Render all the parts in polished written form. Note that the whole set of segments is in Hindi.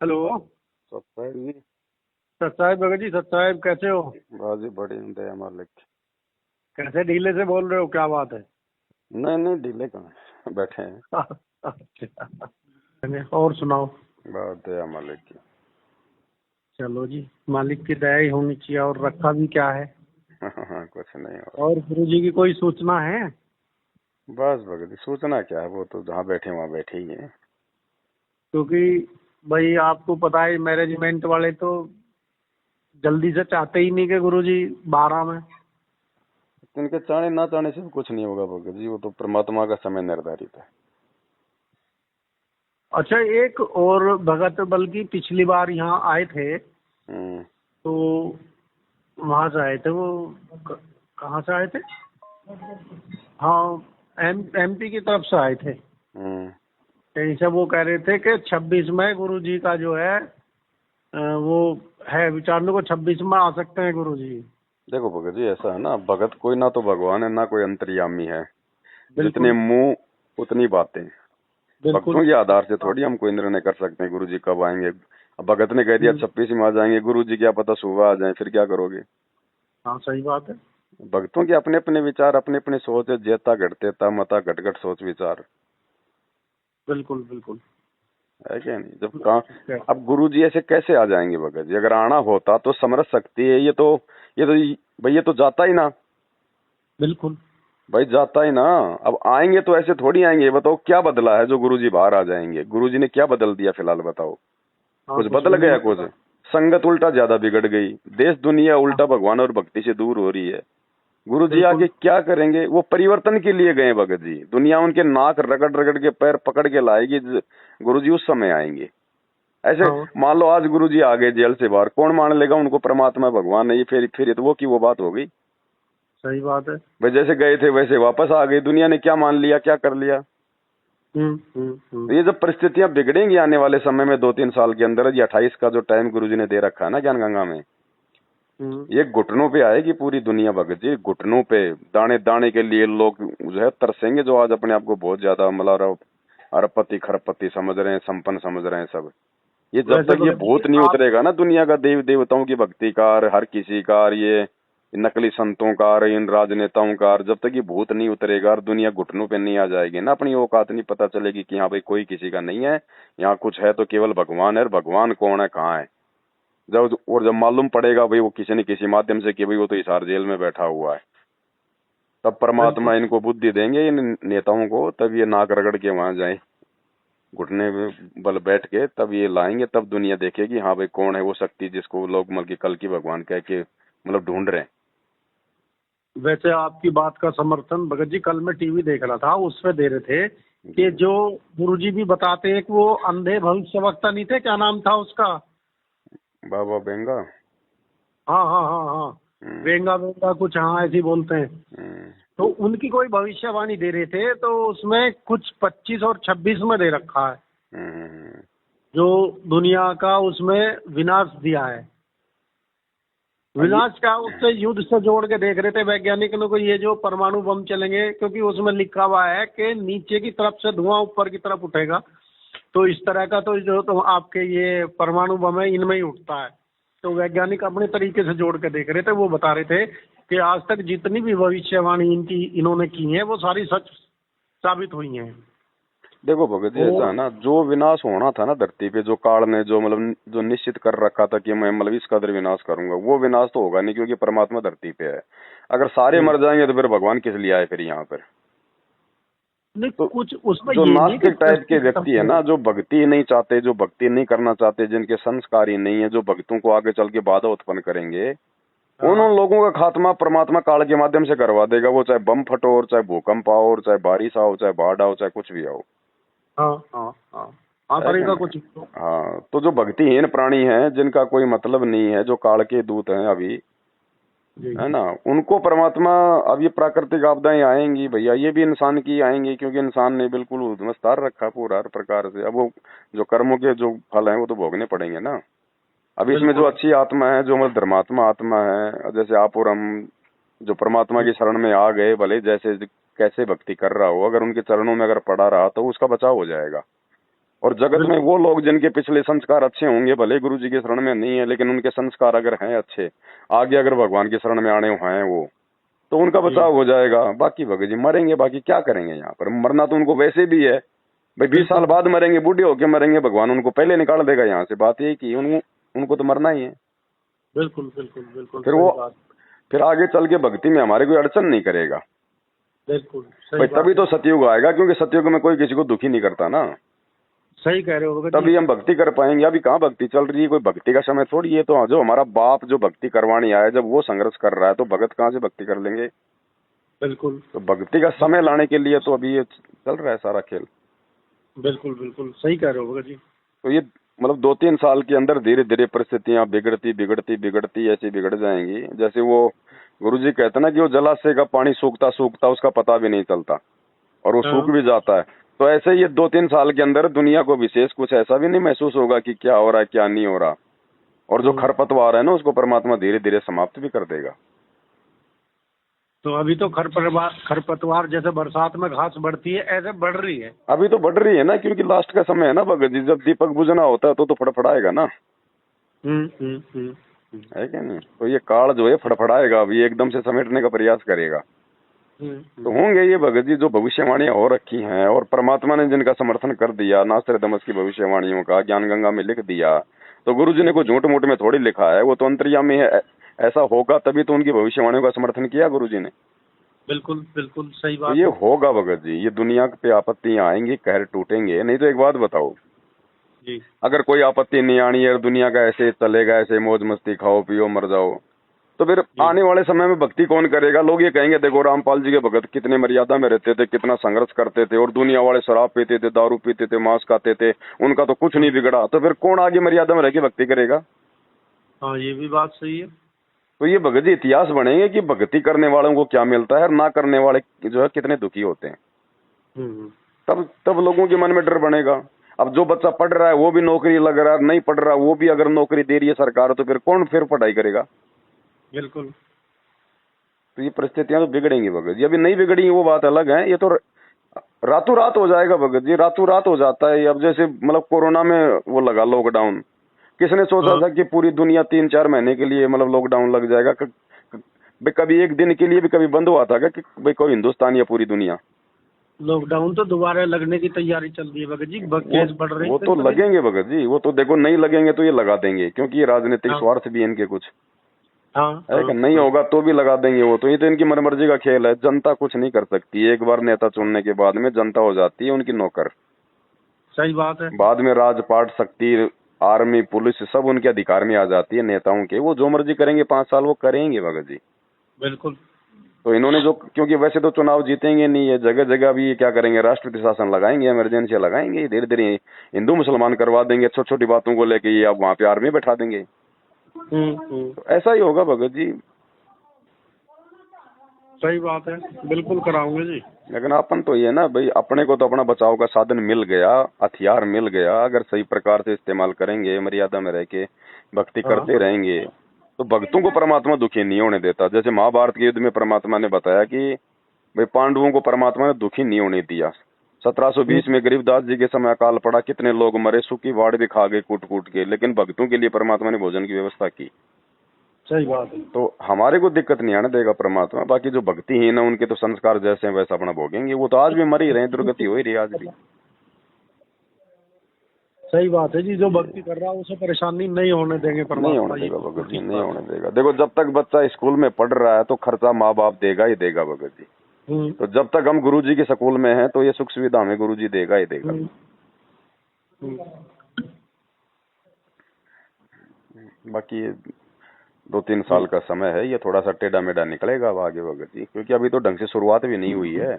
हेलो। सत्ताईस जी। सत साहब भगत जी, सत साहब कैसे हो? बस जी बड़ी दया मालिक। कैसे ढीले से बोल रहे हो, क्या बात है? नहीं नहीं ढीले कहाँ हैं, बैठे हैं। अच्छा। और सुनाओ। बस दया मालिक की। चलो जी, मालिक की दया ही होनी चाहिए, और रखा भी क्या है। हाँ, कुछ नहीं हो और गुरु जी की कोई सूचना है? रहा। बस भगत जी सूचना क्या है, वो तो जहाँ बैठे वहाँ बैठे ही हैं। क्योंकि भाई आपको पता है, मैनेजमेंट वाले तो जल्दी से चाहते ही नहीं कि गुरु जी 12 में। इनके चाहने ना चाहने से भी कुछ नहीं होगा भगत जी, वो तो परमात्मा का समय निर्धारित है। अच्छा, एक और भगत, बल्कि पिछली बार यहाँ आए थे हम्म। तो वहाँ से आए थे वो। कहाँ से आए थे? हाँ, एमपी की तरफ से आए थे। हम्म। कहीं से वो कह रहे थे कि 26 में गुरु जी का जो है वो है विचार में को 26 में आ सकते हैं गुरु जी। देखो भगत जी ऐसा है ना, भगत कोई ना तो भगवान है ना कोई अंतर्यामी है। जितने बिल्कुल मुंह उतनी बातें। बिल्कुल। भक्तों के आधार से थोड़ी हम कोई निर्णय कर सकते हैं गुरु जी कब आएंगे। अब भगत ने कह दिया हम्म, 26 में आ जाएंगे, गुरु जी क्या पता सुबह आ जाए, फिर क्या करोगे। हाँ सही बात है। भक्तों के अपने अपने विचार, अपने अपने सोच है। जेता घटतेता मता घट घट सोच विचार। बिल्कुल बिल्कुल। है क्या नहीं, जब कहा। क्या? अब गुरु जी ऐसे कैसे आ जाएंगे भगत जी, अगर आना होता तो समरथ सकती है। ये तो भाई ये तो जाता ही ना। बिल्कुल। भाई जाता ही ना। अब आएंगे तो ऐसे थोड़ी आएंगे, बताओ क्या बदला है जो गुरु जी बाहर आ जाएंगे। गुरु जी ने क्या बदल दिया फिलहाल बताओ। हाँ, कुछ कुछ बदल भी नहीं गया कुछ। बदला। संगत उल्टा ज्यादा बिगड़ गई। देश दुनिया हाँ, उल्टा भगवान और भक्ति से दूर हो रही है। गुरु जी बिल्कुल। आके क्या करेंगे, वो परिवर्तन के लिए गए भगत जी। दुनिया उनके नाक रगड़ रगड़ के पैर पकड़ के लाएगी। गुरु जी उस समय आएंगे। ऐसे हाँ मान लो आज गुरु जी आ गए जेल से बाहर, कौन मान लेगा उनको परमात्मा भगवान नहीं। फिर ये तो वो की वो बात हो गई। सही बात है। भाई जैसे गए थे वैसे वापस आ गए, दुनिया ने क्या मान लिया, क्या कर लिया। तो ये जब परिस्थितियां बिगड़ेंगी आने वाले समय में 2-3 साल के अंदर, ये 28 का जो टाइम गुरु जी ने दे रखा है ना ज्ञान गंगा में, हम्म। ये घुटनों पे आएगी पूरी दुनिया भगत जी। घुटनों पे दाने दाने के लिए लोग जो है तरसेंगे, जो आज अपने आप को बहुत ज्यादा मतलब अरबपति खरबपति समझ रहे हैं, संपन्न समझ रहे हैं सब। ये जब वैसे तक ये भगत जी भूत नहीं आप। उतरेगा ना दुनिया का, देव देवताओं की भक्ति का और हर किसी का और ये नकली संतों का और इन राजनेताओं का, और जब तक ये भूत नहीं उतरेगा और दुनिया घुटनों पे नहीं आ जाएगी ना, अपनी औकात नहीं पता चलेगी कि हाँ भाई कोई किसी का नहीं है, यहाँ कुछ है तो केवल भगवान है। और भगवान कौन है, कहाँ है। जब मालूम पड़ेगा भाई वो किसी न किसी माध्यम से कि भाई वो तो हिसार जेल में बैठा हुआ है, तब बिल्कुल। परमात्मा इनको बुद्धि देंगे इन नेताओं को, तब ये नाक रगड़ के वहां जाए, घुटने में बल बैठ के तब ये लाएंगे। तब दुनिया देखेगी हाँ भाई कौन है वो शक्ति जिसको लोग मतलब कि कल की भगवान कह के मतलब ढूंढ रहे हैं। वैसे आपकी बात का समर्थन भगत जी, कल मैं टीवी देख रहा था, उसमें दे रहे थे जी। कि जो गुरुजी भी बताते हैं कि वो अंधे भविष्यवक्ता नहीं थे, क्या नाम था उसका? बाबा बेंगा। हाँ हाँ हाँ हाँ। हम्म। वेंगा वेंगा कुछ, हाँ ऐसे ही बोलते हैं। हम्म। तो उनकी कोई भविष्यवाणी दे रहे थे, तो उसमें कुछ 25 और 26 में दे रखा है, हम्म। जो दुनिया का उसमें विनाश दिया है। ये विनाश का उससे युद्ध से जोड़ के देख रहे थे वैज्ञानिक लोग, ये जो परमाणु बम चलेंगे, क्योंकि उसमें लिखा हुआ है कि नीचे की तरफ से धुआं ऊपर की तरफ उठेगा। तो इस तरह का तो जो तो आपके ये परमाणु बम है, इनमें ही उठता है। तो वैज्ञानिक अपने तरीके से जोड़ के देख रहे थे, वो बता रहे थे कि आज तक जितनी भी भविष्यवाणी इनकी इन्होंने की है वो सारी सच साबित हुई हैं। देखो भगत जी ऐसा है वो ना, जो विनाश होना था ना धरती पे, जो काल ने जो मतलब जो निश्चित कर रखा था कि मैं मतलब इस कदर विनाश करूंगा, वो विनाश तो होगा नहीं क्योंकि परमात्मा धरती पे है। अगर सारे हम्म, मर जाएंगे तो फिर भगवान किस लिए आए फिर यहाँ पर। नहीं तो कुछ उसमें जो ये नहीं कि नास्तिक टाइप के सृष्टि खत्म व्यक्ति है हो। ना, जो भक्ति नहीं चाहते, जो भक्ति नहीं करना चाहते, जिनके संस्कार ही नहीं है, जो भक्तों को आगे चल के बाधा उत्पन्न करेंगे, हाँ उन लोगों का खात्मा परमात्मा काल के माध्यम से करवा देगा। वो चाहे बम फटो और चाहे भूकंप आओ और चाहे बारिश आओ, चाहे बाढ़ आओ, चाहे कुछ भी आओ। हाँ हाँ हाँ। हाँ है क्या करेगा नहीं। कुछ तो। हाँ, तो जो भक्तिहीन प्राणी हैं, जिनका कोई मतलब नहीं है, जो काल के दूत हैं अभी, जी। है ना, उनको परमात्मा। अब ये प्राकृतिक आपदाएं आएंगी भैया, ये भी इंसान की आएंगी, क्योंकि इंसान ने बिल्कुल उद्मस्तार रखा पूरा हर प्रकार से। अब वो जो कर्मों के जो फल हैं वो तो भोगने पड़ेंगे ना। अब इसमें जो बिल्कुल अच्छी आत्मा है, जो मतलब धर्मात्मा आत्मा है, जैसे आप और हम, जो परमात्मा की शरण में आ गए, भले जैसे कैसे भक्ति कर रहा हो, अगर उनके चरणों में अगर पड़ा रहा तो उसका बचाव हो जाएगा। और जगत में वो लोग जिनके पिछले संस्कार अच्छे होंगे, भले गुरु जी की शरण में नहीं है लेकिन उनके संस्कार अगर हैं अच्छे, आगे अगर भगवान की शरण में आने हैं वो, तो उनका बचाव हो जाएगा। बाकी भगत जी मरेंगे, बाकी क्या करेंगे यहाँ पर, मरना तो उनको वैसे भी है भाई, 20 साल बाद मरेंगे, बूढ़े होके मरेंगे, भगवान उनको पहले निकाल देगा यहाँ से। बात यही की उनको तो मरना ही है। बिल्कुल बिल्कुल बिल्कुल। फिर वो फिर आगे चल के भक्ति में हमारे कोई अड़चन नहीं करेगा। बिल्कुल भाई तभी तो सतयुग आएगा, क्योंकि सतयुग में कोई किसी को दुखी नहीं करता ना। सही कह रहे हो। तभी हम भक्ति कर पाएंगे। अभी कहाँ भक्ति चल रही है, कोई भक्ति का समय थोड़ी है। तो जो हमारा बाप जो भक्ति करवाने आया, जब वो संघर्ष कर रहा है तो भगत कहाँ से भक्ति कर लेंगे। बिल्कुल। तो भक्ति का समय लाने के लिए तो अभी ये चल रहा है सारा खेल। बिल्कुल बिल्कुल सही कह रहे हो भगत जी। तो ये मतलब 2-3 साल के अंदर धीरे धीरे परिस्थितियां बिगड़ती बिगड़ती बिगड़ती ऐसी बिगड़ जाएंगी, जैसे वो गुरुजी कहते ना कि वो जलाशय का पानी सूखता सूखता उसका पता भी नहीं चलता और वो सूख भी जाता है। तो ऐसे ही ये 2-3 साल के अंदर दुनिया को विशेष कुछ ऐसा भी नहीं महसूस होगा कि क्या हो रहा है क्या नहीं हो रहा, और जो खरपतवार है ना उसको परमात्मा धीरे धीरे समाप्त भी कर देगा। तो अभी तो खरपतवार जैसे बरसात में घास बढ़ती है ऐसे बढ़ रही है। अभी तो बढ़ रही है ना, क्योंकि लास्ट का समय है ना भगत जी, जब दीपक बुझना होता है तो फड़फड़ाएगा ना। है क्या नहीं। तो ये काल जो है फड़फड़ाएगा, अभी एकदम से समेटने का प्रयास करेगा। तो होंगे ये भगत जी जो भविष्यवाणियां हो रखी हैं, और परमात्मा ने जिनका समर्थन कर दिया, नास्त्रदामस की भविष्यवाणियों का ज्ञान गंगा में लिख दिया, तो गुरु जी ने कोई झूठ मूठ में थोड़ी लिखा है, वो तो अंतर्यामी है। ऐसा होगा तभी तो उनकी भविष्यवाणियों का समर्थन किया गुरु जी ने। बिल्कुल बिल्कुल सही बात। तो ये होगा भगत जी, ये दुनिया पे आपत्तियां आएंगी, कहर टूटेंगे। नहीं तो एक बात बताओ जी, अगर कोई आपत्ति नहीं आनी है, दुनिया का ऐसे चलेगा, ऐसे मौज मस्ती खाओ पियो मर जाओ, तो फिर आने वाले समय में भक्ति कौन करेगा। लोग ये कहेंगे देखो रामपाल जी के भगत कितने मर्यादा में रहते थे, कितना संघर्ष करते थे, और दुनिया वाले शराब पीते थे, दारू पीते थे, मांस खाते थे, उनका तो कुछ नहीं बिगड़ा। तो फिर कौन आगे मर्यादा में रह के भक्ति करेगा। हाँ ये भी बात सही है। तो ये भगत जी इतिहास बनेंगे कि भक्ति करने वालों को क्या मिलता है और ना करने वाले जो है कितने दुखी होते हैं। तब लोगों के मन में डर बनेगा। अब जो बच्चा पढ़ रहा है वो भी नौकरी लग रहा है, नहीं पढ़ रहा वो भी अगर नौकरी दे रही है सरकार, तो फिर कौन फिर पढ़ाई करेगा। बिल्कुल। तो ये परिस्थितियां तो बिगड़ेंगी भगत जी। अभी नहीं बिगड़ी वो बात अलग है, ये तो रातों रात हो जाएगा भगत जी, रातों रात हो जाता है। अब जैसे मतलब कोरोना में वो लगा लॉकडाउन, किसने सोचा था कि पूरी दुनिया 3-4 महीने के लिए मतलब लॉकडाउन लग जाएगा। कभी एक दिन के लिए भी कभी बंद हुआ था कि भाई कोई हिंदुस्तान या पूरी दुनिया। लॉकडाउन तो दोबारा लगने की तैयारी चल रही है भगत जी, केस बढ़ रहे हैं। वो तो लगेंगे भगत जी, वो तो देखो नहीं लगेंगे तो ये लगा देंगे, क्योंकि ये राजनीतिक स्वार्थ भी है इनके कुछ। है कि नहीं होगा तो भी लगा देंगे वो तो। ये तो इनकी मनमर्जी का खेल है, जनता कुछ नहीं कर सकती। एक बार नेता चुनने के बाद में जनता हो जाती है उनकी नौकर। सही बात है। बाद में राजपाट शक्ति आर्मी पुलिस सब उनके अधिकार में आ जाती है नेताओं के। वो जो मर्जी करेंगे 5 साल वो करेंगे भगत जी। बिल्कुल। तो इन्होंने जो, क्योंकि वैसे तो चुनाव जीतेंगे नहीं है, जगह जगह भी क्या करेंगे, राष्ट्रपति शासन लगाएंगे, इमरजेंसी लगाएंगे, धीरे धीरे हिंदू मुसलमान करवा देंगे। छोटी छोटी बातों को लेके ये अब वहां पे आर्मी बैठा देंगे। तो ऐसा ही होगा भगत जी। सही बात है, बिल्कुल कराऊंगे जी। लेकिन अपन तो ये ना भाई, अपने को तो अपना बचाव का साधन मिल गया, हथियार मिल गया। अगर सही प्रकार से इस्तेमाल करेंगे, मर्यादा में रह के भक्ति करते रहेंगे, तो भक्तों को परमात्मा दुखी नहीं होने देता। जैसे महाभारत के युद्ध में परमात्मा ने बताया कि भाई पांडवों को परमात्मा ने दुखी नहीं होने दिया। 1720 में गरीबदास जी के समय अकाल पड़ा, कितने लोग मरे, सूखी वाड़ भी खा गए कूट कूट के, लेकिन भक्तों के लिए परमात्मा ने भोजन की व्यवस्था की। सही बात है। तो हमारे को दिक्कत नहीं आने देगा परमात्मा। बाकी जो भक्तिहीन है उनके तो संस्कार जैसे हैं वैसा अपना भोगेंगे। वो तो आज भी मर ही रहे, दुर्गति हो ही रही आज भी। सही बात है जी, जो भक्ति कर रहा है उसे परेशानी नहीं होने देंगे परमात्मा। नहीं होने देगा भगत जी, नहीं होने देगा। देखो जब तक बच्चा स्कूल में पढ़ रहा है तो खर्चा माँ बाप देगा ही देगा भगत जी। तो जब तक हम गुरु जी के स्कूल में हैं तो ये सुख सुविधा हमें गुरु जी देगा ही देगा। बाकी 2-3 साल का समय है, ये थोड़ा सा टेढ़ा मेढ़ा निकलेगा अब आगे भगत जी, क्योंकि अभी तो ढंग से शुरुआत भी नहीं हुई है।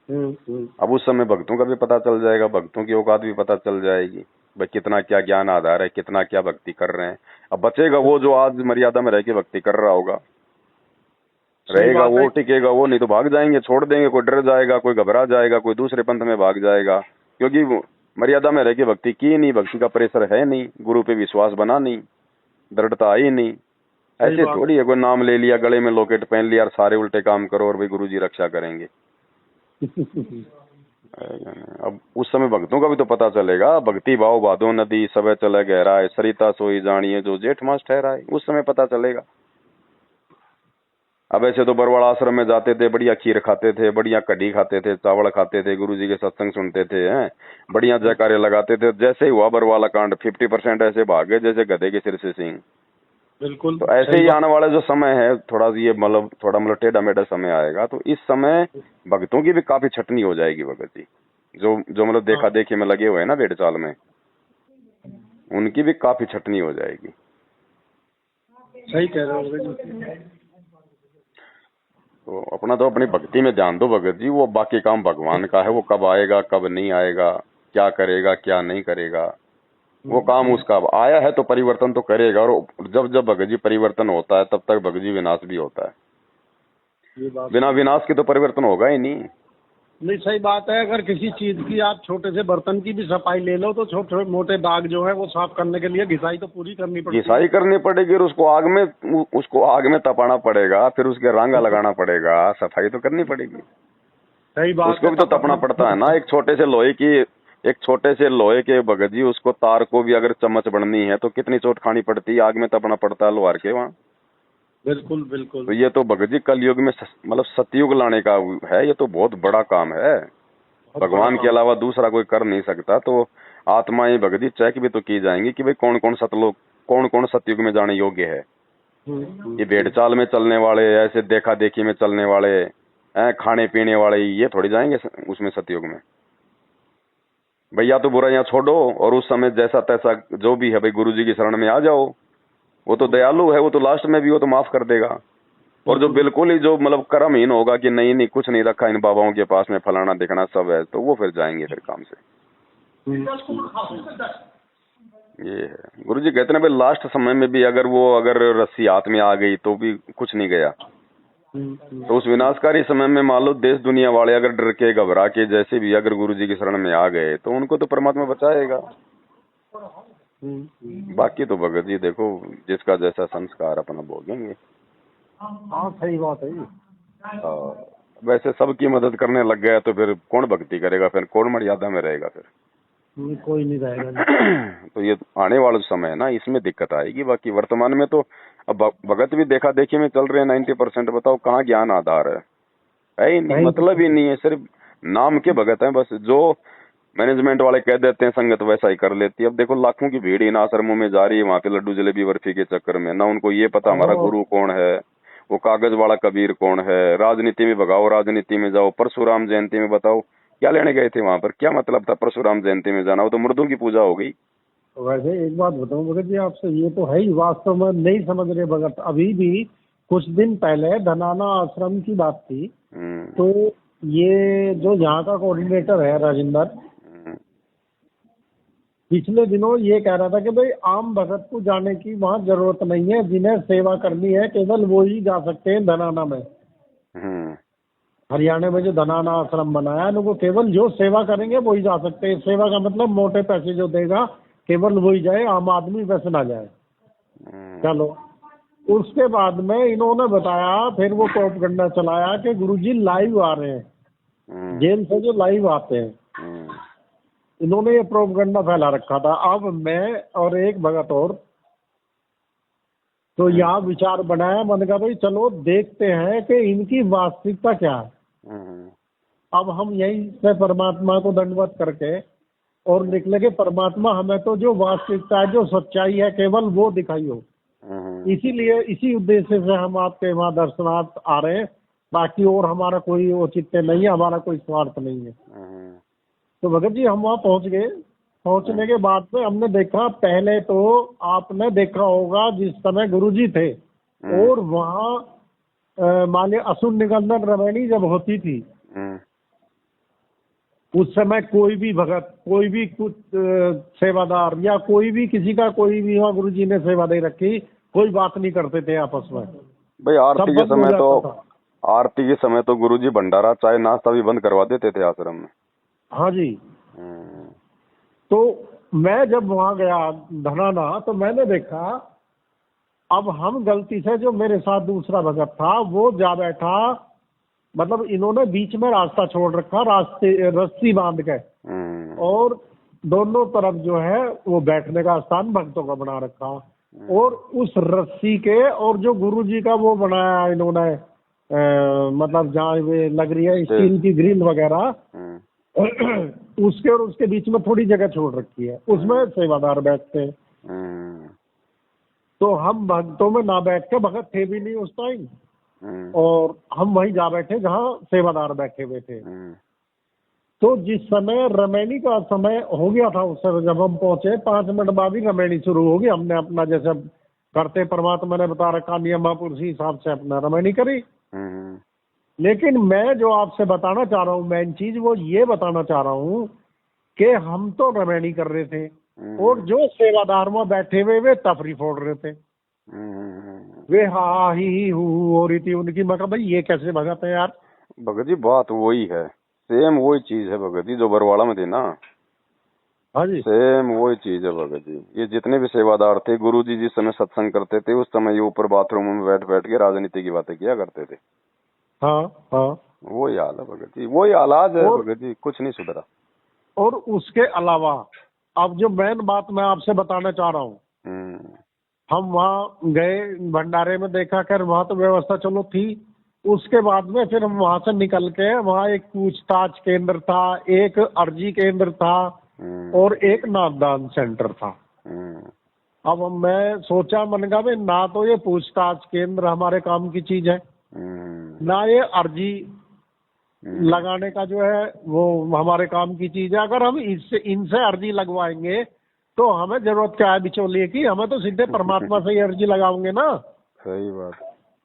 अब उस समय भक्तों का भी पता चल जाएगा, भक्तों की औकात भी पता चल जाएगी, भाई कितना क्या ज्ञान आधार है, कितना क्या भक्ति कर रहे हैं। अब बचेगा वो जो आज मर्यादा में रह के भक्ति कर रहा होगा, रहेगा वो, टिकेगा वो, नहीं तो भाग जाएंगे, छोड़ देंगे। कोई डर जाएगा, कोई घबरा जाएगा, कोई दूसरे पंथ में भाग जाएगा, क्योंकि मर्यादा में रह के भक्ति की नहीं, भक्ति का प्रेशर है नहीं, गुरु पे विश्वास बना नहीं, दृढ़ता आई नहीं। ऐसे थोड़ी है कोई नाम ले लिया, गले में लॉकेट पहन लिया और सारे उल्टे काम करो और भाई गुरु जी रक्षा करेंगे। अब उस समय भक्तों का भी तो पता चलेगा। भक्ति भाव बाधो नदी सब चले गहराए, सरिता सोई जानिए जो जेठ मास ठहराए, उस समय पता चलेगा। अब ऐसे तो बरवाड़ा आश्रम में जाते थे, बढ़िया खीर खाते थे, बढ़िया कढ़ी खाते थे, चावल खाते थे, गुरुजी के सत्संग सुनते थे, हैं, बढ़िया जयकारे लगाते थे। जैसे ही हुआ बरवाला कांड 50% ऐसे भागे जैसे गधे के सिर से सिंह। बिल्कुल। तो ऐसे ही आने वाला जो समय है, थोड़ा ये मतलब थोड़ा मतलब टेढ़ा मेढ़ा समय आएगा, तो इस समय भक्तों की भी काफी छटनी हो जाएगी भगत जी। जो जो मतलब देखा देखी में लगे हुए हैं ना भेड़ चाल में, उनकी भी काफी छटनी हो जाएगी। सही कह रहे हो। तो अपना तो अपनी भक्ति में ध्यान दो भगत जी, वो बाकी काम भगवान का है, वो कब आएगा कब नहीं आएगा, क्या करेगा क्या नहीं करेगा, वो काम उसका। आया है तो परिवर्तन तो करेगा, और जब जब भगत जी परिवर्तन होता है तब तक भगत जी विनाश भी होता है। बिना विनाश के तो परिवर्तन होगा ही नहीं। नहीं, सही बात है। अगर किसी चीज की आप छोटे से बर्तन की भी सफाई ले लो तो छोटे मोटे दाग जो है वो साफ करने के लिए घिसाई तो पूरी करनी पड़ेगी। घिसाई करनी पड़ेगी, और उसको आग में तपाना पड़ेगा, फिर उसके रंगा लगाना पड़ेगा, सफाई तो करनी पड़ेगी। सही बात। उसको भी तो तपना पड़ता है ना। एक छोटे से लोहे के भगत जी, उसको तार को भी अगर चम्मच बननी है तो कितनी चोट खानी पड़ती है, आग में तपना पड़ता है लोहार के वहाँ। बिल्कुल बिल्कुल। तो ये तो भगत जी कलयुग में मतलब सतयुग लाने का है, ये तो बहुत बड़ा काम है, भगवान के अलावा दूसरा कोई कर नहीं सकता। तो आत्माएं भगत जी चेक भी तो की जाएंगी कि भाई कौन कौन सतयुग में जाने योग्य है। ये भेड़ चाल में चलने वाले, ऐसे देखा देखी में चलने वाले, खाने पीने वाले, ये थोड़ी जाएंगे उसमें सतयुग में। भैया तो बुराइयां छोड़ो, और उस समय जैसा तैसा जो भी है भाई गुरुजी की शरण में आ जाओ। वो तो दयालु है, वो तो लास्ट में भी वो तो माफ कर देगा। और जो बिल्कुल ही जो मतलब कर्महीन होगा कि नहीं नहीं कुछ नहीं रखा इन बाबाओं के पास में, फलाना दिखना सब है, तो वो फिर जाएंगे फिर काम से। ये है गुरुजी कहते हैं भाई लास्ट समय में भी अगर रस्सी हाथ में आ गई तो भी कुछ नहीं गया। तो उस विनाशकारी समय में मान लो देश दुनिया वाले अगर डर के घबरा के जैसे भी अगर गुरुजी की शरण में आ गए तो उनको तो परमात्मा बचाएगा। बाकी तो भगत जी देखो जिसका जैसा संस्कार अपना भोगेंगे। हाँ सही बात है। वैसे सबकी मदद करने लग गया तो फिर कौन भक्ति करेगा, फिर कौन मर्यादा में रहेगा, फिर कोई नहीं रहेगा। तो ये आने वाला समय है ना, इसमें दिक्कत आएगी। बाकी वर्तमान में तो अब भगत भी देखा देखी में चल रहे हैं 90%। बताओ कहाँ ज्ञान आधार है ही नहीं, मतलब ही नहीं है, सिर्फ नाम के भगत हैं बस। जो मैनेजमेंट वाले कह देते हैं संगत वैसा ही कर लेती है। अब देखो लाखों की भीड़ इन आश्रमों में जा रही है, वहां पे लड्डू जलेबी बर्फी के चक्कर में ना उनको ये पता हमारा गुरु कौन है, वो कागज वाला कबीर कौन है। राजनीति में भगाओ, राजनीति में जाओ, परशुराम जयंती में बताओ क्या लेने गए थे वहां पर, क्या मतलब था परशुराम जयंती में जाना, वो तो मुर्दों की पूजा हो गई। वैसे एक बात बताऊं भगत जी आपसे, ये तो है ही वास्तव में नहीं समझ रहे भगत। अभी भी कुछ दिन पहले धनाना आश्रम की बात थी, तो ये जो यहाँ का कोऑर्डिनेटर है राजेंद्र, पिछले दिनों ये कह रहा था कि भाई आम भगत को जाने की वहाँ जरूरत नहीं है, जिन्हें सेवा करनी है केवल वो ही जा सकते हैं धनाना में। हरियाणा में जो धनाना आश्रम बनाया है वो केवल जो सेवा करेंगे वही जा सकते हैं। सेवा का मतलब मोटे पैसे जो देगा केवल वही जाए, आम आदमी वैसे ना जाए। चलो उसके बाद में इन्होंने बताया, फिर वो प्रोपगंडा चलाया कि गुरुजी लाइव आ रहे हैं, जेल से जो लाइव आते हैं, इन्होंने ये प्रोपगंडा फैला रखा था। अब मैं और एक भगत और तो यहाँ विचार बनाया, मैंने कहा भाई चलो देखते हैं कि इनकी वास्तविकता क्या है। अब हम यहीं से परमात्मा को दंडवत करके और निकले के परमात्मा हमें तो जो वास्तविकता है, जो सच्चाई है, केवल वो दिखाई हो। इसीलिए इसी उद्देश्य से हम आपके वहाँ दर्शनार्थ आ रहे हैं। बाकी और हमारा कोई औचित्य नहीं है, हमारा कोई स्वार्थ नहीं है। तो भगत जी हम वहाँ पहुँच गए। पहुँचने के बाद में हमने देखा, पहले तो आपने देखा होगा जिस समय गुरुजी थे और वहाँ माने असुर निकंदन रमणी जब होती थी, उस समय कोई भी भगत, कोई भी कुछ सेवादार या कोई भी किसी का कोई भी वहाँ गुरुजी ने सेवा दे रखी, कोई बात नहीं करते थे आपस में। भाई आरती के समय तो गुरुजी भंडारा चाय नाश्ता भी बंद करवा देते थे आश्रम में। हाँ जी। तो मैं जब वहाँ गया धनाना तो मैंने देखा, अब हम गलती से जो मेरे साथ दूसरा भगत था वो जा बैठा मतलब इन्होंने बीच में रास्ता छोड़ रखा, रास्ते रस्सी बांध के, और दोनों तरफ जो है वो बैठने का स्थान भक्तों का बना रखा, और उस रस्सी के और जो गुरुजी का वो बनाया इन्होंने, मतलब जहाँ वे लग रही है स्टील की ग्रिल वगैरह, उसके और उसके बीच में थोड़ी जगह छोड़ रखी है, उसमें सेवादार बैठते हैं। तो हम भक्तों में ना बैठ के, भगत थे भी नहीं उस टाइम, और हम वहीं जा बैठे जहाँ सेवादार बैठे हुए थे। तो जिस समय रमैनी का समय हो गया था, उस समय जब हम पहुंचे 5 मिनट बाद ही रमैनी शुरू होगी। हमने अपना जैसे करते परमात्मा ने बता रखा नियमापुर उसी हिसाब से अपना रमैनी करी। लेकिन मैं जो आपसे बताना चाह रहा हूँ मेन चीज, वो ये बताना चाह रहा हूँ कि हम तो रमैनी कर रहे थे, और जो सेवादार में बैठे हुए वे तफरी फोड़ रहे थे। वे हा ही हू हो रही थी उनकी। मैं कहा भाई ये कैसे भगत है यार। भगत जी बात वही है, सेम वही चीज है भगत जी जो बरवाड़ा में थे ना। हाँ जी, सेम वही चीज है भगत जी। ये जितने भी सेवादार थे, गुरुजी जिस समय सत्संग करते थे उस समय ये ऊपर बाथरूम में बैठ बैठ के राजनीति की बातें किया करते थे। हाँ हाँ, वही हाल है भगत जी, वही हालात है भगत जी, कुछ नहीं सुधरा। और उसके अलावा अब जो मेन बात मैं आपसे बताना चाह रहा हूँ, हम वहाँ गए भंडारे में, देखा कर वहाँ तो व्यवस्था चलो थी। उसके बाद में फिर हम वहाँ से निकल के, वहाँ एक पूछताछ केंद्र था, एक अर्जी केंद्र था, और एक नामदान सेंटर था। अब मैं सोचा, मन का भाई ना तो ये पूछताछ केंद्र हमारे काम की चीज है, ना ये अर्जी लगाने का जो है वो हमारे काम की चीज है। अगर हम इनसे अर्जी लगवाएंगे तो हमें जरूरत क्या है बिचौलिए की, हमें तो सीधे परमात्मा से ही अर्जी लगाओगे ना। सही बात।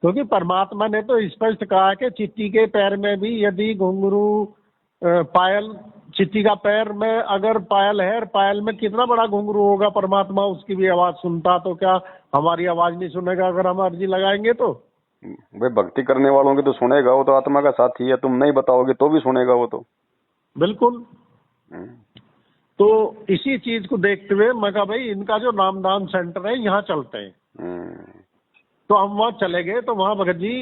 क्योंकि परमात्मा ने तो स्पष्ट कहा कि चिट्टी के पैर में भी यदि घुंघरू पायल, चिट्टी का पैर में अगर पायल है, पायल में कितना बड़ा घुंघरू होगा, परमात्मा उसकी भी आवाज सुनता, तो क्या हमारी आवाज नहीं सुनेगा अगर हम अर्जी लगाएंगे तो? भाई भक्ति करने वालों की तो सुनेगा, वो तो आत्मा का साथी है, तुम नहीं बताओगे तो भी सुनेगा वो तो। बिल्कुल। तो इसी चीज को देखते हुए मैं कहा भाई इनका जो नामदान सेंटर है यहाँ चलते हैं। तो हम वहाँ चले गए। तो वहाँ भगत जी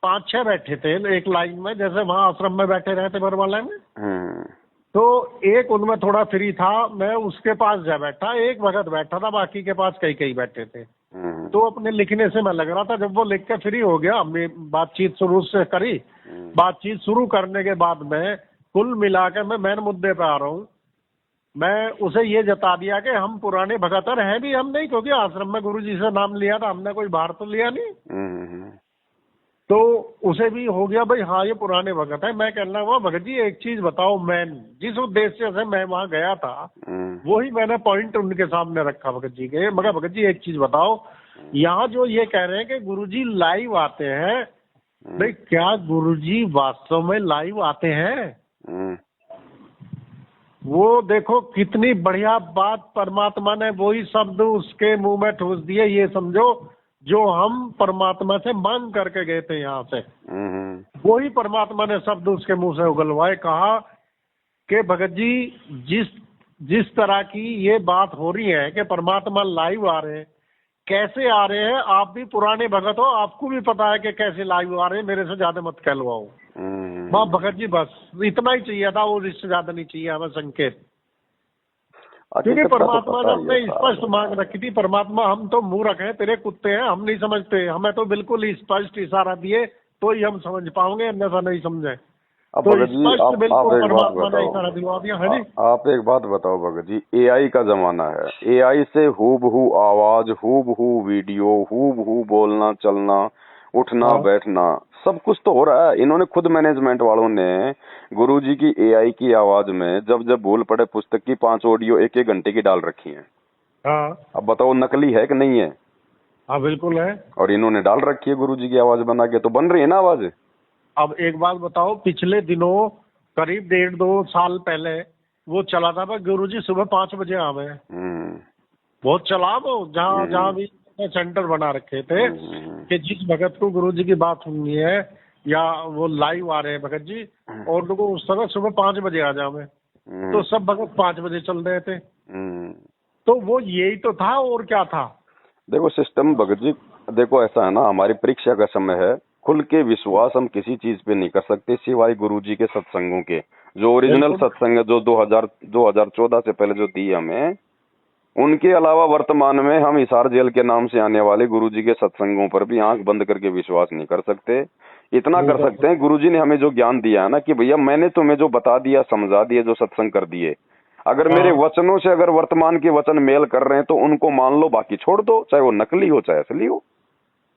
5-6 बैठे थे एक लाइन में, जैसे वहाँ आश्रम में बैठे रहते बरवाला में। तो एक उनमें थोड़ा फ्री था, मैं उसके पास जा बैठा, एक भगत बैठा था, बाकी के पास कई बैठे थे। तो अपने लिखने से मैं लग रहा था। जब वो लिख के फ्री हो गया, हमने बातचीत शुरू से करी। बातचीत शुरू करने के बाद में कुल मिला के मैं मेन मुद्दे पे आ रहा हूँ। मैं उसे ये जता दिया कि हम पुराने भगतर हैं भी हम नहीं, क्योंकि आश्रम में गुरुजी से नाम लिया था, हमने कोई बाहर तो लिया नहीं। तो उसे भी हो गया भाई हाँ ये पुराने भगत है। मैं कहना हुआ भगत जी एक चीज बताओ, मैन जिस उद्देश्य से मैं वहाँ गया था वही मैंने पॉइंट उनके सामने रखा भगत जी के। मगर भगत जी एक चीज बताओ, यहाँ जो ये कह रहे हैं कि गुरुजी लाइव आते हैं, भाई क्या गुरुजी वास्तव में लाइव आते हैं? वो देखो कितनी बढ़िया बात परमात्मा ने वही शब्द उसके मुंह में ठूस दिए, ये समझो जो हम परमात्मा से मांग करके गए थे यहाँ से, वही परमात्मा ने शब्द उसके मुंह से उगलवाए। कहा कि भगत जी जिस तरह की ये बात हो रही है कि परमात्मा लाइव आ रहे हैं, कैसे आ रहे हैं, आप भी पुराने भगत हो, आपको भी पता है कि कैसे लाइव आ रहे हैं, मेरे से ज्यादा मत कहलवाओ। माँ भगत जी बस इतना ही चाहिए था, और इससे ज्यादा नहीं चाहिए हमें संकेत। क्योंकि परमात्मा ने अपने स्पष्ट मांग रखी थी। परमात्मा हम तो मूर्ख हैं, तेरे कुत्ते हैं, हम नहीं समझते, हमें तो बिल्कुल ही स्पष्ट इशारा दिए तो ही हम समझ पाओगे, अन्यथा नहीं समझे। तो स्पष्ट बिल्कुल परमात्मा ने इशारा दिलवा दिया। है जी, आप एक बात बताओ भगत जी, एआई का जमाना है, एआई से हूबहू आवाज, हूबहू वीडियो, हूबहू बोलना चलना, उठना बैठना सब कुछ तो हो रहा है। इन्होंने खुद मैनेजमेंट वालों ने गुरुजी की एआई की आवाज में जब जब भूल पड़े पुस्तक की 5 ऑडियो 1-1 घंटे की डाल रखी है। अब बताओ नकली है कि नहीं है? हाँ बिल्कुल है। और इन्होंने डाल रखी है गुरुजी की आवाज बना के, तो बन रही है ना आवाज। अब एक बात बताओ, पिछले दिनों करीब 1.5-2 साल पहले वो चला था गुरुजी सुबह 5 बजे आवे। बहुत चला वो, जहाँ भी सेंटर बना रखे थे कि जिस भगत को गुरुजी की बात सुननी है या वो लाइव आ रहे हैं भगत जी, और लोगों उस समय सुबह 5 बजे आ जावे, तो सब भगत 5 बजे चल रहे थे। तो वो यही तो था, और क्या था? देखो सिस्टम भगत जी, देखो ऐसा है ना, हमारी परीक्षा का समय है, खुल के विश्वास हम किसी चीज पे नहीं कर सकते सिवाय गुरुजी के सत्संगों के। जो ओरिजिनल बिल्कुल सत्संग है जो 2014 से पहले जो दिए हमें, उनके अलावा वर्तमान में हम हिसार जेल के नाम से आने वाले गुरुजी के सत्संगों पर भी आंख बंद करके विश्वास नहीं कर सकते। इतना कर सकते हैं, गुरुजी ने हमें जो ज्ञान दिया है ना कि भैया मैंने तुम्हें जो बता दिया, समझा दिया, जो सत्संग कर दिए, अगर मेरे वचनों से अगर वर्तमान के वचन मेल कर रहे हैं तो उनको मान लो, बाकी छोड़ दो, चाहे वो नकली हो चाहे असली हो।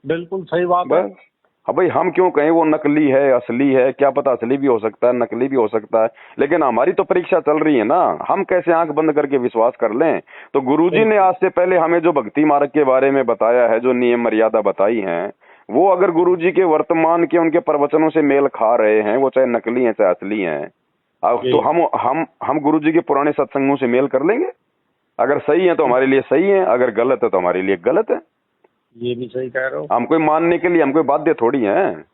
बिल्कुल सही बात है। बस अब भाई हम क्यों कहें वो नकली है असली है, क्या पता असली भी हो सकता है नकली भी हो सकता है, लेकिन हमारी तो परीक्षा चल रही है ना, हम कैसे आंख बंद करके विश्वास कर लें। तो गुरुजी ने आज से पहले हमें जो भक्ति मार्ग के बारे में बताया है, जो नियम मर्यादा बताई हैं, वो अगर गुरुजी के वर्तमान के उनके प्रवचनों से मेल खा रहे हैं, वो चाहे नकली है चाहे असली है, तो हम गुरुजी के पुराने सत्संगों से मेल कर लेंगे। अगर सही है तो हमारे लिए सही है, अगर गलत है तो हमारे लिए गलत है। ये भी सही कह रहे हो। हम कोई मानने के लिए हम कोई बाध्य थोड़ी हैं,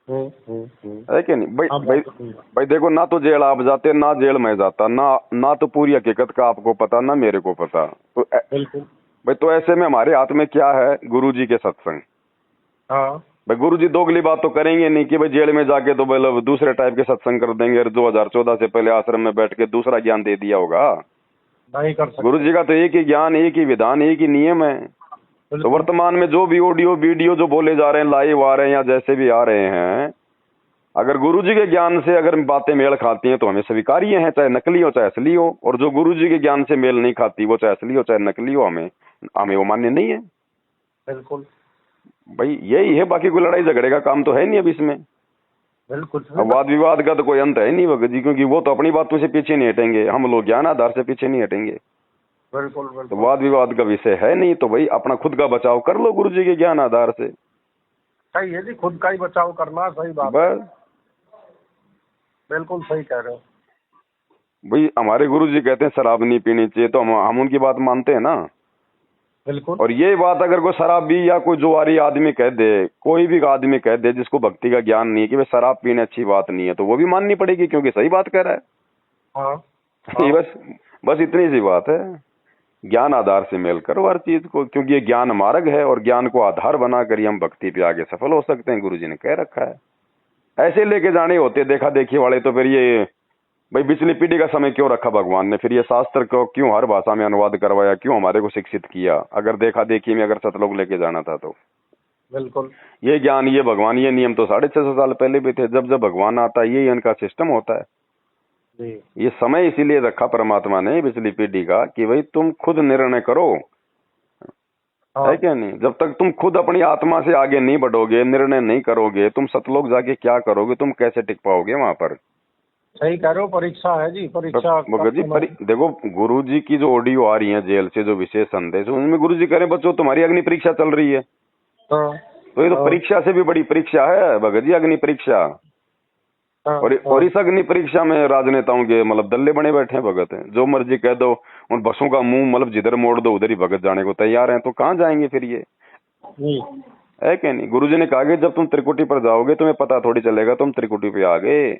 है कि नहीं भाई देखो, ना तो जेल आप जाते, ना जेल में जाता, ना तो पूरी हकीकत का आपको पता, ना मेरे को पता। तो बिल्कुल भाई, तो ऐसे में हमारे हाथ में क्या है? गुरुजी के सत्संग। हाँ भाई गुरुजी दोगली बात तो करेंगे नहीं कि भाई जेल में जाके तो मतलब दूसरे टाइप के सत्संग कर देंगे, 2014 से पहले आश्रम में बैठ के दूसरा ज्ञान दे दिया होगा। नहीं कर सकते। गुरुजी का तो एक ही ज्ञान, एक ही विधान, एक ही नियम है। तो वर्तमान में जो भी ऑडियो वीडियो जो बोले जा रहे हैं, लाइव आ रहे हैं या जैसे भी आ रहे हैं, अगर गुरुजी के ज्ञान से अगर बातें मेल खाती हैं तो हमें स्वीकार्य हैं, चाहे नकली हो चाहे असली हो। और जो गुरुजी के ज्ञान से मेल नहीं खाती, वो चाहे असली हो चाहे नकली हो, हमें वो मान्य नहीं है। बिल्कुल भाई यही है, बाकी कोई लड़ाई झगड़े का काम तो है नहीं अब इसमें। बिल्कुल वाद विवाद का तो कोई अंत है नहीं भगत जी, क्योंकि वो तो अपनी बातों से पीछे नहीं हटेंगे, हम लोग ज्ञान आधार से पीछे नहीं हटेंगे। बिल्कुल तो वाद विवाद का विषय है नहीं, तो भाई अपना खुद का बचाव कर लो गुरुजी के ज्ञान आधार से। सही है जी, खुद का ही बचाव करना सही बात है। बस बिल्कुल सही कह रहे हो। भाई हमारे गुरुजी कहते हैं शराब नहीं पीनी चाहिए, तो हम उनकी बात मानते हैं ना। बिल्कुल। और ये बात अगर कोई शराबी या कोई जुआरी आदमी कह दे, कोई भी आदमी कह दे जिसको भक्ति का ज्ञान नहीं है कि भाई शराब पीने अच्छी बात नहीं है, तो वो भी माननी पड़ेगी, क्योंकि सही बात कह रहा है। हाँ। बस इतनी सी बात है। ज्ञान आधार से मेल करो हर चीज को, क्योंकि ये ज्ञान मार्ग है और ज्ञान को आधार बनाकर हम भक्ति पे आगे सफल हो सकते हैं, गुरुजी ने कह रखा है। ऐसे लेके जाने होते देखा देखी वाले, तो फिर ये भाई पिछली पीढ़ी का समय क्यों रखा भगवान ने, फिर ये शास्त्र को क्यों हर भाषा में अनुवाद करवाया, क्यों हमारे को शिक्षित किया, अगर देखा देखी में अगर सतलोक लेके जाना था तो। बिल्कुल। ये ज्ञान, ये भगवान, ये नियम तो 650 साल पहले भी थे। जब जब भगवान आता है, ये इनका सिस्टम होता है। ये समय इसीलिए रखा परमात्मा ने पिछली पीढ़ी का कि भाई तुम खुद निर्णय करो, है क्या नहीं। जब तक तुम खुद अपनी आत्मा से आगे नहीं बढ़ोगे, निर्णय नहीं करोगे, तुम सतलोक जाके क्या करोगे, तुम कैसे टिक पाओगे वहां पर। सही कह रहे हो, परीक्षा है जी, परीक्षा। जी देखो, गुरुजी की जो ऑडियो आ रही है जेल से, जो विशेष संदेश, उनमें गुरुजी कह रहे हैं बच्चों तुम्हारी अग्नि परीक्षा चल रही है। तो ये तो परीक्षा से भी बड़ी परीक्षा है भगत जी, अग्नि परीक्षा। और इस अग्नि परीक्षा में राजनेताओं के मतलब दल्ले बने बैठे हैं भगत हैं। जो मर्जी कह दो, उन बसों का मुंह मतलब जिधर मोड़ दो उधर ही भगत जाने को तैयार हैं। तो कहाँ जाएंगे फिर ये, है क्या नहीं। गुरुजी ने कहा कि जब तुम त्रिकुटी पर जाओगे तुम्हें पता थोड़ी चलेगा तुम त्रिकुटी पे आ गए।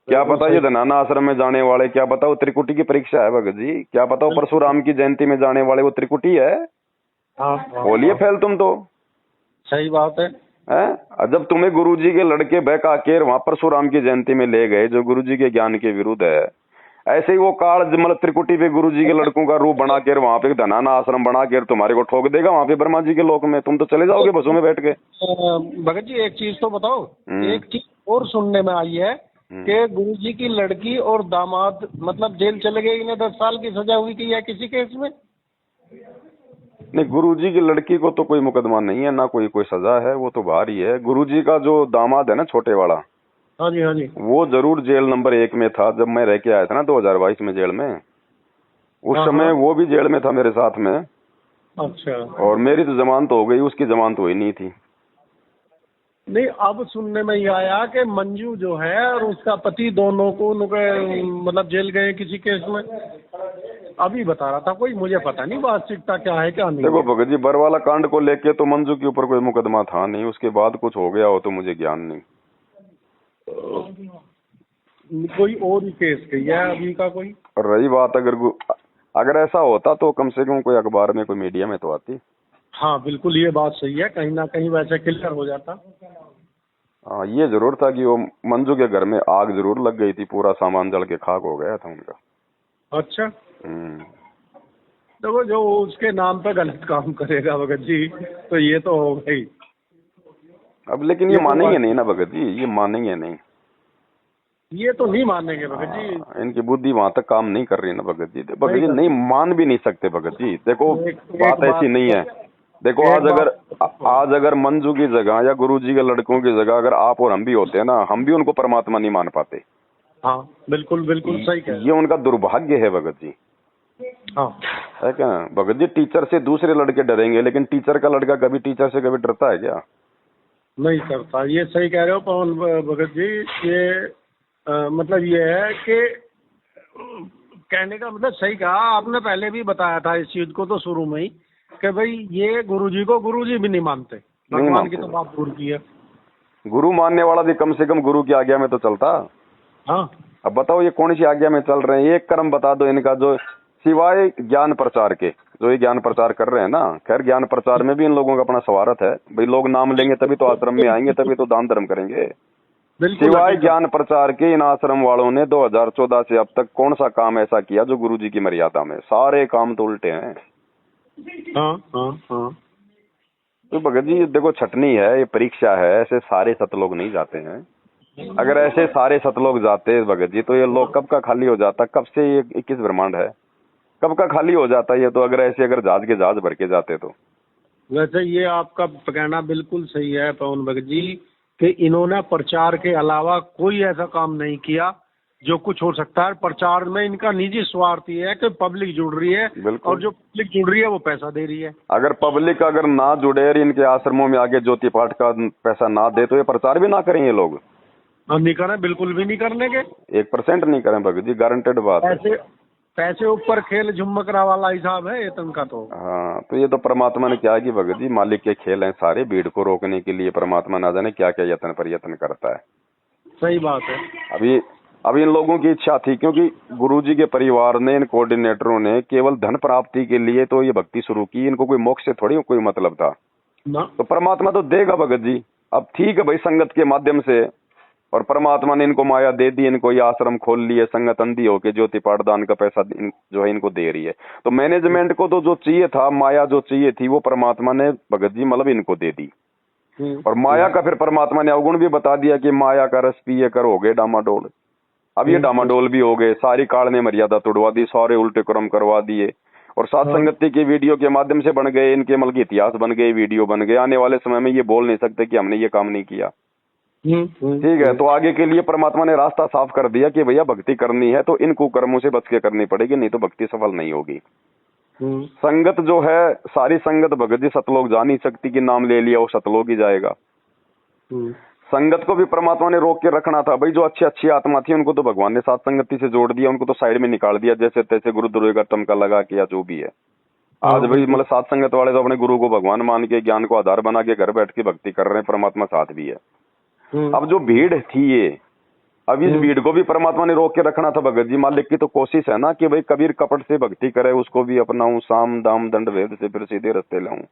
क्या पता ये धनाना आश्रम में जाने वाले, क्या पता वो त्रिकुटी की परीक्षा है भगत जी, क्या पता वो परशुराम की जयंती में जाने वाले वो त्रिकुटी है। बोलिए फैल तुम तो। सही बात है। जब तुम्हें गुरुजी के लड़के बहका के वहां परशुराम की जयंती में ले गए, जो गुरुजी के ज्ञान के विरुद्ध है, ऐसे ही वो काल मतलब त्रिकुटी पे गुरुजी के लड़कों का रूप बना कर वहां पे धनाना आश्रम बना कर तुम्हारे को ठोक देगा वहां पे ब्रह्मा जी के लोक में। तुम तो चले जाओगे बसों में बैठ के। भगत जी एक चीज तो बताओ, एक चीज और सुनने में आई है कि गुरुजी की लड़की और दामाद मतलब जेल चले गए, इन्हें 10 साल की सजा हुई थी या किसी केस में। नहीं, गुरुजी की लड़की को तो कोई मुकदमा नहीं है, ना कोई सजा है, वो तो बाहर ही है। गुरुजी का जो दामाद है ना छोटे वाला, हाँ जी हाँ जी, वो जरूर जेल नंबर 1 में था जब मैं रह के आया था ना 2022 में जेल में। उस समय वो भी जेल में था मेरे साथ में। अच्छा। और मेरी तो जमानत हो गई, उसकी जमानत हुई नहीं थी। नहीं, अब सुनने में ये आया कि मंजू जो है और उसका पति दोनों को मतलब जेल गए किसी केस में। अभी बता रहा था कोई, मुझे पता नहीं वास्तविकता क्या है क्या नहीं। देखो भगत जी, बरवाला कांड को लेके तो मंजू के ऊपर कोई मुकदमा था नहीं, उसके बाद कुछ हो गया हो तो मुझे ज्ञान नहीं। कोई और ही केस किया है अभी का कोई। और रही बात अगर ऐसा होता तो कम से कम कोई अखबार में कोई मीडिया में तो आती। हाँ बिल्कुल, ये बात सही है, कहीं ना कहीं वैसे क्लियर हो जाता। हाँ, ये जरूर था कि वो मंजू के घर में आग जरूर लग गई थी, पूरा सामान जल के खाक हो गया था उनका। अच्छा, हम्म। देखो जो उसके नाम पे गलत काम करेगा भगत जी, तो ये तो हो गई। अब लेकिन ये ये तो मानेंगे नहीं ना भगत जी, ये मानेंगे नहीं। ये तो नहीं मानेंगे भगत जी। इनकी बुद्धि वहां तक काम नहीं कर रही ना भगत जी। भगत नहीं जी नहीं करते। मान भी नहीं सकते भगत जी। देखो एक बात ऐसी बात नहीं है। देखो एक बात आज अगर मंजू की जगह या गुरु जी के लड़कों की जगह अगर आप और हम भी होते हैं ना, हम भी उनको परमात्मा नहीं मान पाते। हाँ, बिल्कुल बिल्कुल सही कह रहे ये उनका दुर्भाग्य है भगत जी। हाँ, है क्या भगत जी? टीचर से दूसरे लड़के डरेंगे, लेकिन टीचर का लड़का कभी टीचर से कभी डरता है क्या? नहीं करता। ये सही कह रहे हो पवन भगत जी। ये मतलब ये है कि कहने का मतलब सही कहा आपने, पहले भी बताया था इस चीज को तो शुरू में ही, कि भाई ये गुरुजी को गुरुजी भी नहीं मानते, नहीं भगवान की मानते। तो बात दूर की है। गुरु मानने वाला भी कम से कम गुरु की आज्ञा में तो चलता। हाँ, अब बताओ ये कौन सी आज्ञा में चल रहे हैं? एक कर्म बता दो इनका जो सिवाय ज्ञान प्रचार के, जो ये ज्ञान प्रचार कर रहे हैं ना। खैर ज्ञान प्रचार में भी इन लोगों का अपना स्वार्थ है भाई, लोग नाम लेंगे तभी तो आश्रम में आएंगे, तभी तो दान धर्म करेंगे। बिल्कुल सिवाय हकीकत। ज्ञान प्रचार के इन आश्रम वालों ने 2014 से अब तक कौन सा काम ऐसा किया जो गुरु जी की मर्यादा में? सारे काम तो उल्टे हैं। हाँ हाँ हाँ। तो भगत जी देखो छटनी है, ये परीक्षा है, ऐसे सारे सतलोग नहीं जाते हैं। अगर ऐसे सारे सतलोग जाते भगत जी तो ये लोग कब का खाली हो जाता। कब से ये 21 ब्रह्मांड है, कब का खाली हो जाता ये तो। अगर ऐसे अगर जहाज के जहाज भर के जाते तो। वैसे ये आपका कहना बिल्कुल सही है पवन भगत जी, कि इन्होंने प्रचार के अलावा कोई ऐसा काम नहीं किया जो कुछ हो सकता है। प्रचार में इनका निजी स्वार्थ ये है कि पब्लिक जुड़ रही है, बिल्कुल। और जो पब्लिक जुड़ रही है वो पैसा दे रही है। अगर पब्लिक अगर ना जुड़े और इनके आश्रमों में आगे ज्योति पाठ का पैसा ना दे तो ये प्रचार भी ना करें ये लोग। और नहीं करें, बिल्कुल भी नहीं करने के। 1% नहीं करें भगत जी, गारंटेड बात है। पैसे पैसे ऊपर खेल झुम्मकरा वाला हिसाब है ये तन का तो। हाँ, तो ये तो परमात्मा ने क्या कि भगत जी मालिक के खेल हैं सारे। भीड़ को रोकने के लिए परमात्मा ना जाने क्या क्या यत्न पर यत्न करता है। सही बात है। अभी इन लोगों की इच्छा थी, क्योंकि गुरुजी के परिवार ने, इन कोऑर्डिनेटरों ने केवल धन प्राप्ति के लिए तो ये भक्ति शुरू की। इनको कोई मोक्ष से थोड़ी कोई मतलब था ना। तो परमात्मा तो देगा भगत जी। अब ठीक है भाई, संगत के माध्यम से, और परमात्मा ने इनको माया दे दी, इनको ये आश्रम खोल लिए, संगत अंधी होके ज्योति पाठदान का पैसा जो है इनको दे रही है। तो मैनेजमेंट को तो जो चाहिए था, माया जो चाहिए थी, वो परमात्मा ने भगत जी मतलब इनको दे दी। और माया का फिर परमात्मा ने अवगुण भी बता दिया कि माया का रस पिए कर हो गए डामाडोल। अब ये डामाडोल भी हो गए, सारी काल ने मर्यादा तोड़वा दी, सारे उल्टे क्रम करवा दिए, और सात संगति की वीडियो के माध्यम से बन गए इनके मल के इतिहास बन गए, वीडियो बन गए। आने वाले समय में ये बोल नहीं सकते कि हमने ये काम नहीं किया। ठीक है, तो आगे के लिए परमात्मा ने रास्ता साफ कर दिया कि भैया भक्ति करनी है तो इन कुकर्मों से बच के करनी पड़ेगी, नहीं तो भक्ति सफल नहीं होगी। संगत जो है, सारी संगत भगत जी सतलोक जा नहीं सकती कि नाम ले लिया वो सतलोक ही जाएगा। संगत को भी परमात्मा ने रोक के रखना था भाई। जो अच्छी अच्छी आत्मा थी उनको तो भगवान ने साथ संगति से जोड़ दिया, उनको तो साइड में निकाल दिया जैसे तैसे, गुरुद्रोह का टमका लगा के या जो भी है। आज भाई मतलब साथ संगत वाले तो अपने गुरु को भगवान मान के, ज्ञान को आधार बना के घर बैठ के भक्ति कर रहे हैं, परमात्मा साथ भी है। अब जो भीड़ थी ये, अब इस भीड़ को भी परमात्मा ने रोक के रखना था भगत जी। मालिक की तो कोशिश है ना कि भाई कबीर कपट से भक्ति करे, उसको भी अपनाऊं, साम दाम दंड भेद से फिर सीधे रास्ते लाऊं।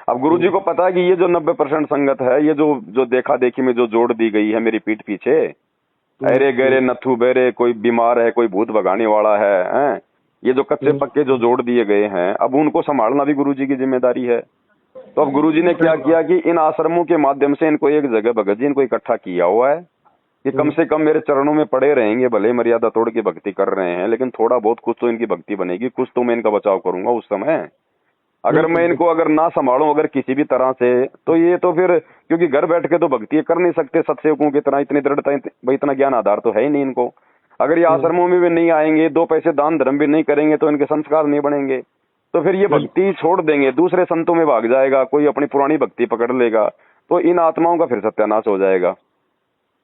अब गुरु जी को पता है कि ये जो 90% संगत है, ये जो देखा देखी में जो जोड़ दी गई है मेरी पीठ पीछे, अरे गहरे नथु बेरे, कोई बीमार है, कोई भूत भगाने वाला है, ये जो कच्चे पक्के जो जोड़ दिए गए हैं, अब उनको संभालना भी गुरु जी की जिम्मेदारी है। तो अब गुरु जी ने क्या किया कि इन आश्रमों के माध्यम से इनको एक जगह भगत जी इनको इकट्ठा किया हुआ है कि कम से कम मेरे चरणों में पड़े रहेंगे, भले मर्यादा तोड़ के भक्ति कर रहे हैं, लेकिन थोड़ा बहुत कुछ तो इनकी भक्ति बनेगी, कुछ तो मैं इनका बचाव करूंगा उस समय। अगर मैं इनको अगर ना संभालूं अगर किसी भी तरह से, तो ये तो फिर, क्योंकि घर बैठ के तो भक्ति कर नहीं सकते सत्सेवकों की तरह, इतनी दृढ़ता, भाई इतना ज्ञान आधार तो है ही नहीं इनको। अगर ये आश्रमों में भी नहीं आएंगे, 2 पैसे दान धर्म भी नहीं करेंगे, तो इनके संस्कार नहीं बनेंगे, तो फिर ये भक्ति छोड़ देंगे, दूसरे संतों में भाग जाएगा, कोई अपनी पुरानी भक्ति पकड़ लेगा, तो इन आत्माओं का फिर सत्यानाश हो जाएगा।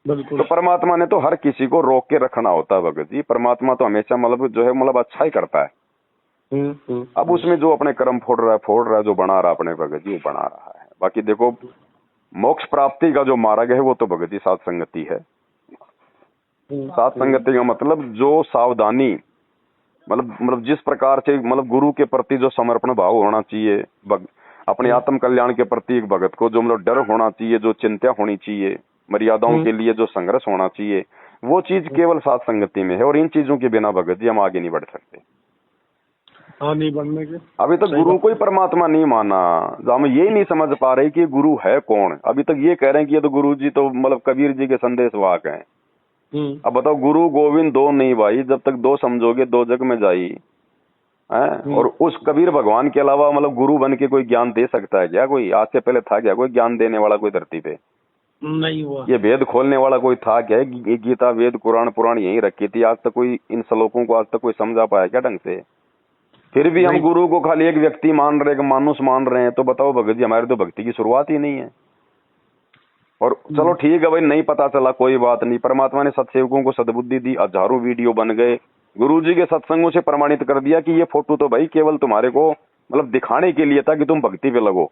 तो परमात्मा ने तो हर किसी को रोक के रखना होता है भगत जी। परमात्मा तो हमेशा मतलब जो है मतलब अच्छा ही करता है। अब उसमें जो अपने कर्म फोड़ रहा है, जो बना रहा अपने भगत जी वो बना रहा है। बाकी देखो मोक्ष प्राप्ति का जो मार्ग है वो तो भगत जी साथ संगति है। साथ संगति का मतलब जो सावधानी, मतलब जिस प्रकार से मतलब गुरु के प्रति जो समर्पण भाव होना चाहिए, अपने आत्म कल्याण के प्रति एक भगत को जो मतलब डर होना चाहिए, जो चिंता होनी चाहिए, मर्यादाओं के लिए जो संघर्ष होना चाहिए वो चीज केवल साथ संगति में है। और इन चीजों के बिना भगत जी हम आगे नहीं बढ़ सकते। हाँ, नहीं बढ़ने के। अभी तक गुरु को ही परमात्मा नहीं माना, हम यही नहीं समझ पा रहे कि गुरु है कौन। अभी तक ये कह रहे हैं कि ये तो गुरु जी तो मतलब कबीर जी के संदेश वाहक हैं। अब बताओ, गुरु गोविंद दो नहीं भाई, जब तक दो समझोगे दो जग में जाई है। और उस कबीर भगवान के अलावा मतलब गुरु बन के कोई ज्ञान दे सकता है क्या? कोई आज से पहले था क्या कोई ज्ञान देने वाला कोई धरती पे? नहीं हुआ। ये वेद खोलने वाला कोई था क्या? गीता वेद कुरान पुराण यही रखी थी, आज तक कोई इन श्लोकों को आज तक कोई समझा पाया क्या ढंग से? फिर भी हम गुरु को खाली एक व्यक्ति मान रहे हैं, मानुष मान रहे हैं। तो बताओ भगत जी, हमारी तो भक्ति की शुरुआत ही नहीं है। और चलो ठीक है भाई, नहीं पता चला कोई बात नहीं, परमात्मा ने सत्सेवकों को सद्बुद्धि दी, हजारों वीडियो बन गए, गुरु जी के सत्संगों से प्रमाणित कर दिया कि ये फोटो तो भाई केवल तुम्हारे को मतलब दिखाने के लिए था कि तुम भक्ति पे लगो।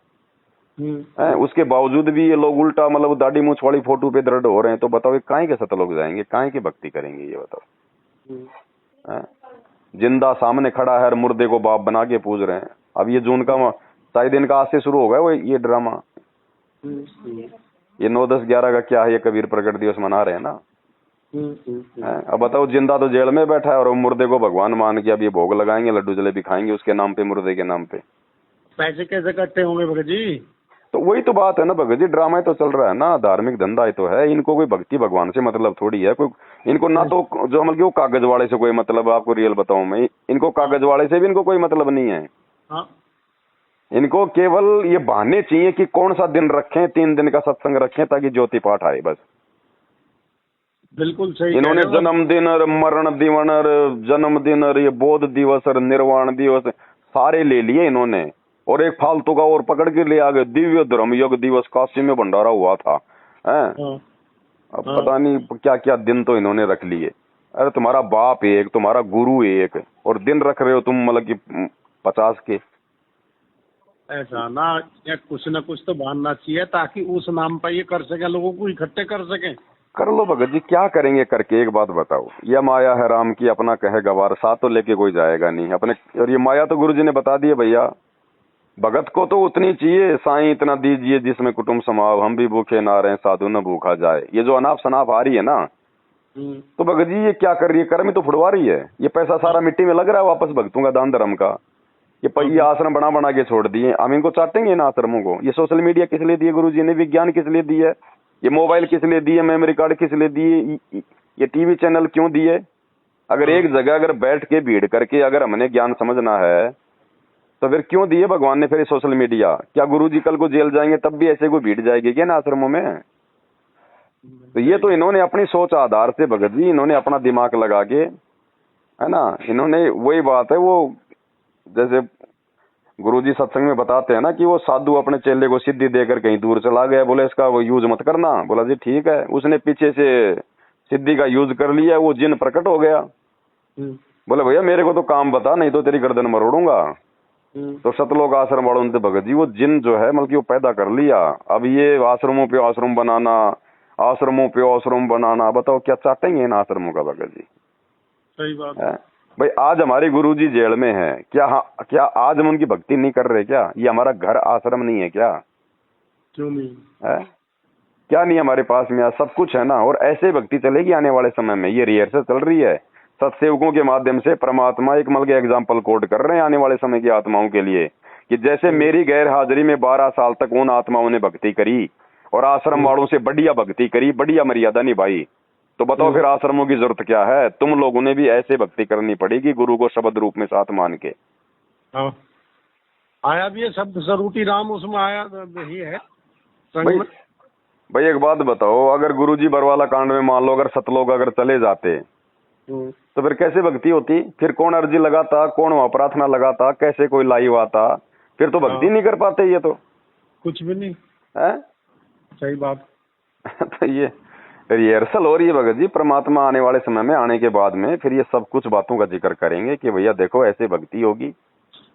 उसके बावजूद भी ये लोग उल्टा मतलब दाढ़ी मूछ वाली फोटो पे दृढ़ हो रहे हैं। तो बताओ ये काहे के सतलोक जाएंगे, काहे की भक्ति करेंगे ये बताओ? जिंदा सामने खड़ा है और मुर्दे को बाप बना के पूज रहे हैं। अब ये जून का शायद इनका आज से शुरू हो गया वो ये ड्रामा। ये 9, 10, 11 का क्या है, ये कबीर प्रकट दिवस मना रहे हैं ना। अब बताओ, जिंदा तो जेल में बैठा है और मुर्दे को भगवान मान के अब ये भोग लगाएंगे, लड्डू जलेबी खाएंगे उसके नाम पे, मुर्दे के नाम पे। पैसे कैसे इकट्ठे होंगे भगत जी? तो वही तो बात है ना भगत जी, ड्रामा ही तो चल रहा है ना, धार्मिक धंधा ही तो है। इनको कोई भक्ति भगवान से मतलब थोड़ी है कोई। इनको ना तो जो मतलब वो कागज वाले से कोई मतलब, आपको रियल बताऊं मैं, इनको कागज वाले से भी इनको कोई मतलब नहीं है। इनको केवल ये बहाने चाहिए कि कौन सा दिन रखें, 3 दिन का सत्संग रखें ताकि ज्योति पाठ आए, बस। बिल्कुल सही। इन्होंने जन्मदिन और मरण दिवन और जन्मदिन और ये बोध दिवस और निर्वाण दिवस सारे ले लिए इन्होंने। और एक फालतू का और पकड़ के ले आ गए, दिव्य धर्म योग दिवस, काशी में भंडारा हुआ था। अब पता नहीं क्या क्या दिन तो इन्होंने रख लिए। अरे तुम्हारा बाप एक, तुम्हारा गुरु एक, और दिन रख रहे हो तुम मतलब कि 50 के। ऐसा ना, या कुछ न कुछ तो बनना चाहिए ताकि उस नाम पर ये कर सके, लोगों को इकट्ठे कर सके। कर लो भगत जी, क्या करेंगे करके? एक बात बताओ, यह माया है राम की अपना कहे गवार, साथ तो लेके कोई जाएगा नहीं अपने। और ये माया तो गुरु जी ने बता दिए भैया, भगत को तो उतनी चाहिए, साईं इतना दीजिए जिसमें कुटुंब समाव, हम भी भूखे ना रहे साधु न भूखा जाए। ये जो अनाप शनाप आ रही है ना, तो भगत जी ये क्या कर रही है? कर्म तो फुड़वा रही है। ये पैसा सारा मिट्टी में लग रहा है वापस भक्तों का दान धर्म का। ये आश्रम बना बना के छोड़ दिए, हम इनको चाटेंगे इन आश्रमों को। ये सोशल मीडिया किस लिए दिए गुरु जी ने? विज्ञान किस लिए दिए? ये मोबाइल किस लिए दिए? मेमोरी कार्ड किस लिए दिए? ये टीवी चैनल क्यों दिए? अगर एक जगह अगर बैठ के भीड़ करके अगर हमने ज्ञान समझना है तो फिर क्यों दिए भगवान ने फिर सोशल मीडिया? क्या गुरु जी कल को जेल जाएंगे तब भी ऐसे कोई भीड़ जाएगी क्या इन आश्रमों में? तो ये तो इन्होंने अपनी सोच आधार से भगत जी, इन्होंने अपना दिमाग लगा के, है ना, इन्होंने वही बात है, वो जैसे गुरुजी सत्संग में बताते हैं ना कि वो साधु अपने चेले को सिद्धि देकर कहीं दूर चला गया, बोले इसका वो यूज मत करना। बोला जी ठीक है। उसने पीछे से सिद्धि का यूज कर लिया, वो जिन प्रकट हो गया। बोले भैया मेरे को तो काम बता, नहीं तो तेरी गर्दन मरोड़ूंगा। तो सतलोक आश्रम वालों ने भगत जी वो जिन जो है मतलब कि वो पैदा कर लिया। अब ये आश्रमों पे आश्रम बनाना, आश्रमों पे आश्रम बनाना, बताओ क्या चाटेंगे इन आश्रमों का भगत जी? सही बात है भाई। आज हमारे गुरुजी जेल में है, क्या आज हम उनकी भक्ति नहीं कर रहे क्या? ये हमारा घर आश्रम नहीं है क्या? क्यों नहीं है? क्या नहीं हमारे पास में आज सब कुछ है ना। और ऐसे भक्ति चलेगी आने वाले समय में। ये रिहर्सल चल रही है सत्सेवकों के माध्यम से। परमात्मा एक मतलब एग्जाम्पल कोड कर रहे हैं आने वाले समय की आत्माओं के लिए कि जैसे मेरी गैर हाजिरी में 12 साल तक उन आत्माओं ने भक्ति करी और आश्रम वालों से बढ़िया भक्ति करी, बढ़िया मर्यादा निभाई, तो बताओ फिर आश्रमों की जरूरत क्या है? तुम लोगों ने भी ऐसे भक्ति करनी पड़ेगी गुरु को शब्द रूप में साथ मान के। आया भी है शब्द स्वरूपी राम, उसमें आया ही है भाई एक बात बताओ, अगर गुरुजी बरवाला कांड में मान लो अगर सतलोक अगर चले जाते तो फिर कैसे भक्ति होती? फिर कौन अर्जी लगाता, कौन वहां प्रार्थना लगाता, कैसे कोई लाइव आता? फिर तो भक्ति नहीं कर पाते ये तो कुछ भी नहीं है। सही बात। तो ये रिहर्सल हो रही है भगत जी। परमात्मा आने वाले समय में आने के बाद में फिर ये सब कुछ बातों का जिक्र करेंगे कि भैया देखो ऐसे भक्ति होगी,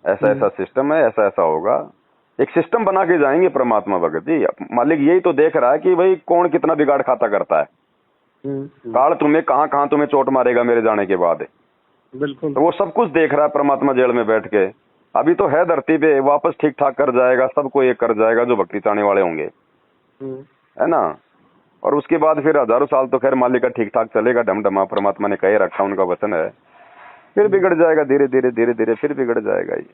ऐसा ऐसा सिस्टम है, ऐसा ऐसा होगा। एक सिस्टम बना के जाएंगे परमात्मा भगत जी। मालिक यही तो देख रहा है कि भाई कौन कितना बिगाड़ खाता करता है। काल तुम्हें कहाँ तुम्हें चोट मारेगा मेरे जाने के बाद। बिल्कुल। तो वो सब कुछ देख रहा है परमात्मा जेल में बैठ के। अभी तो है धरती पे, वापस ठीक ठाक कर जाएगा, सबको एक कर जाएगा जो भक्ति चाहने वाले होंगे, है ना। और उसके बाद फिर हजारों साल तो खैर मालिक का ठीक ठाक चलेगा, ढमढमा, परमात्मा ने कह रखा, उनका वचन है। फिर बिगड़ जाएगा धीरे धीरे धीरे धीरे, फिर बिगड़ जाएगा ये,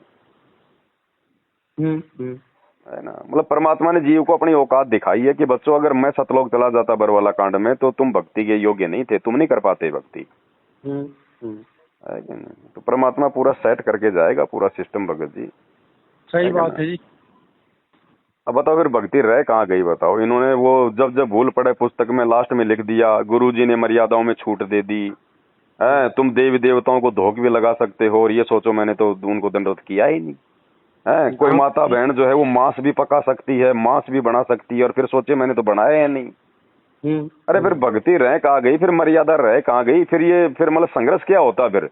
है ना। मतलब परमात्मा ने जीव को अपनी औकात दिखाई है कि बच्चों अगर मैं सतलोक चला जाता बरवाला कांड में तो तुम भक्ति के योग्य नहीं थे, तुम नहीं कर पाते भक्ति, है कि नहीं। तो परमात्मा पूरा सेट करके जाएगा पूरा सिस्टम भगत जी। सही बात है जी। अब बताओ फिर भक्ति रह कहाँ गई बताओ। इन्होंने वो जब जब भूल पड़े पुस्तक में लास्ट में लिख दिया, गुरुजी ने मर्यादाओं में छूट दे दी है, तुम देवी देवताओं को धोख भी लगा सकते हो, और ये सोचो मैंने तो उनको दंडवत किया ही नहीं है। कोई माता बहन जो है वो मांस भी पका सकती है, मांस भी बना सकती है, और फिर सोचे मैंने तो बनाया है नहीं। अरे फिर भक्ति रह कहाँ गई, फिर मर्यादा रह कहाँ गई, फिर ये फिर मतलब संघर्ष क्या होता फिर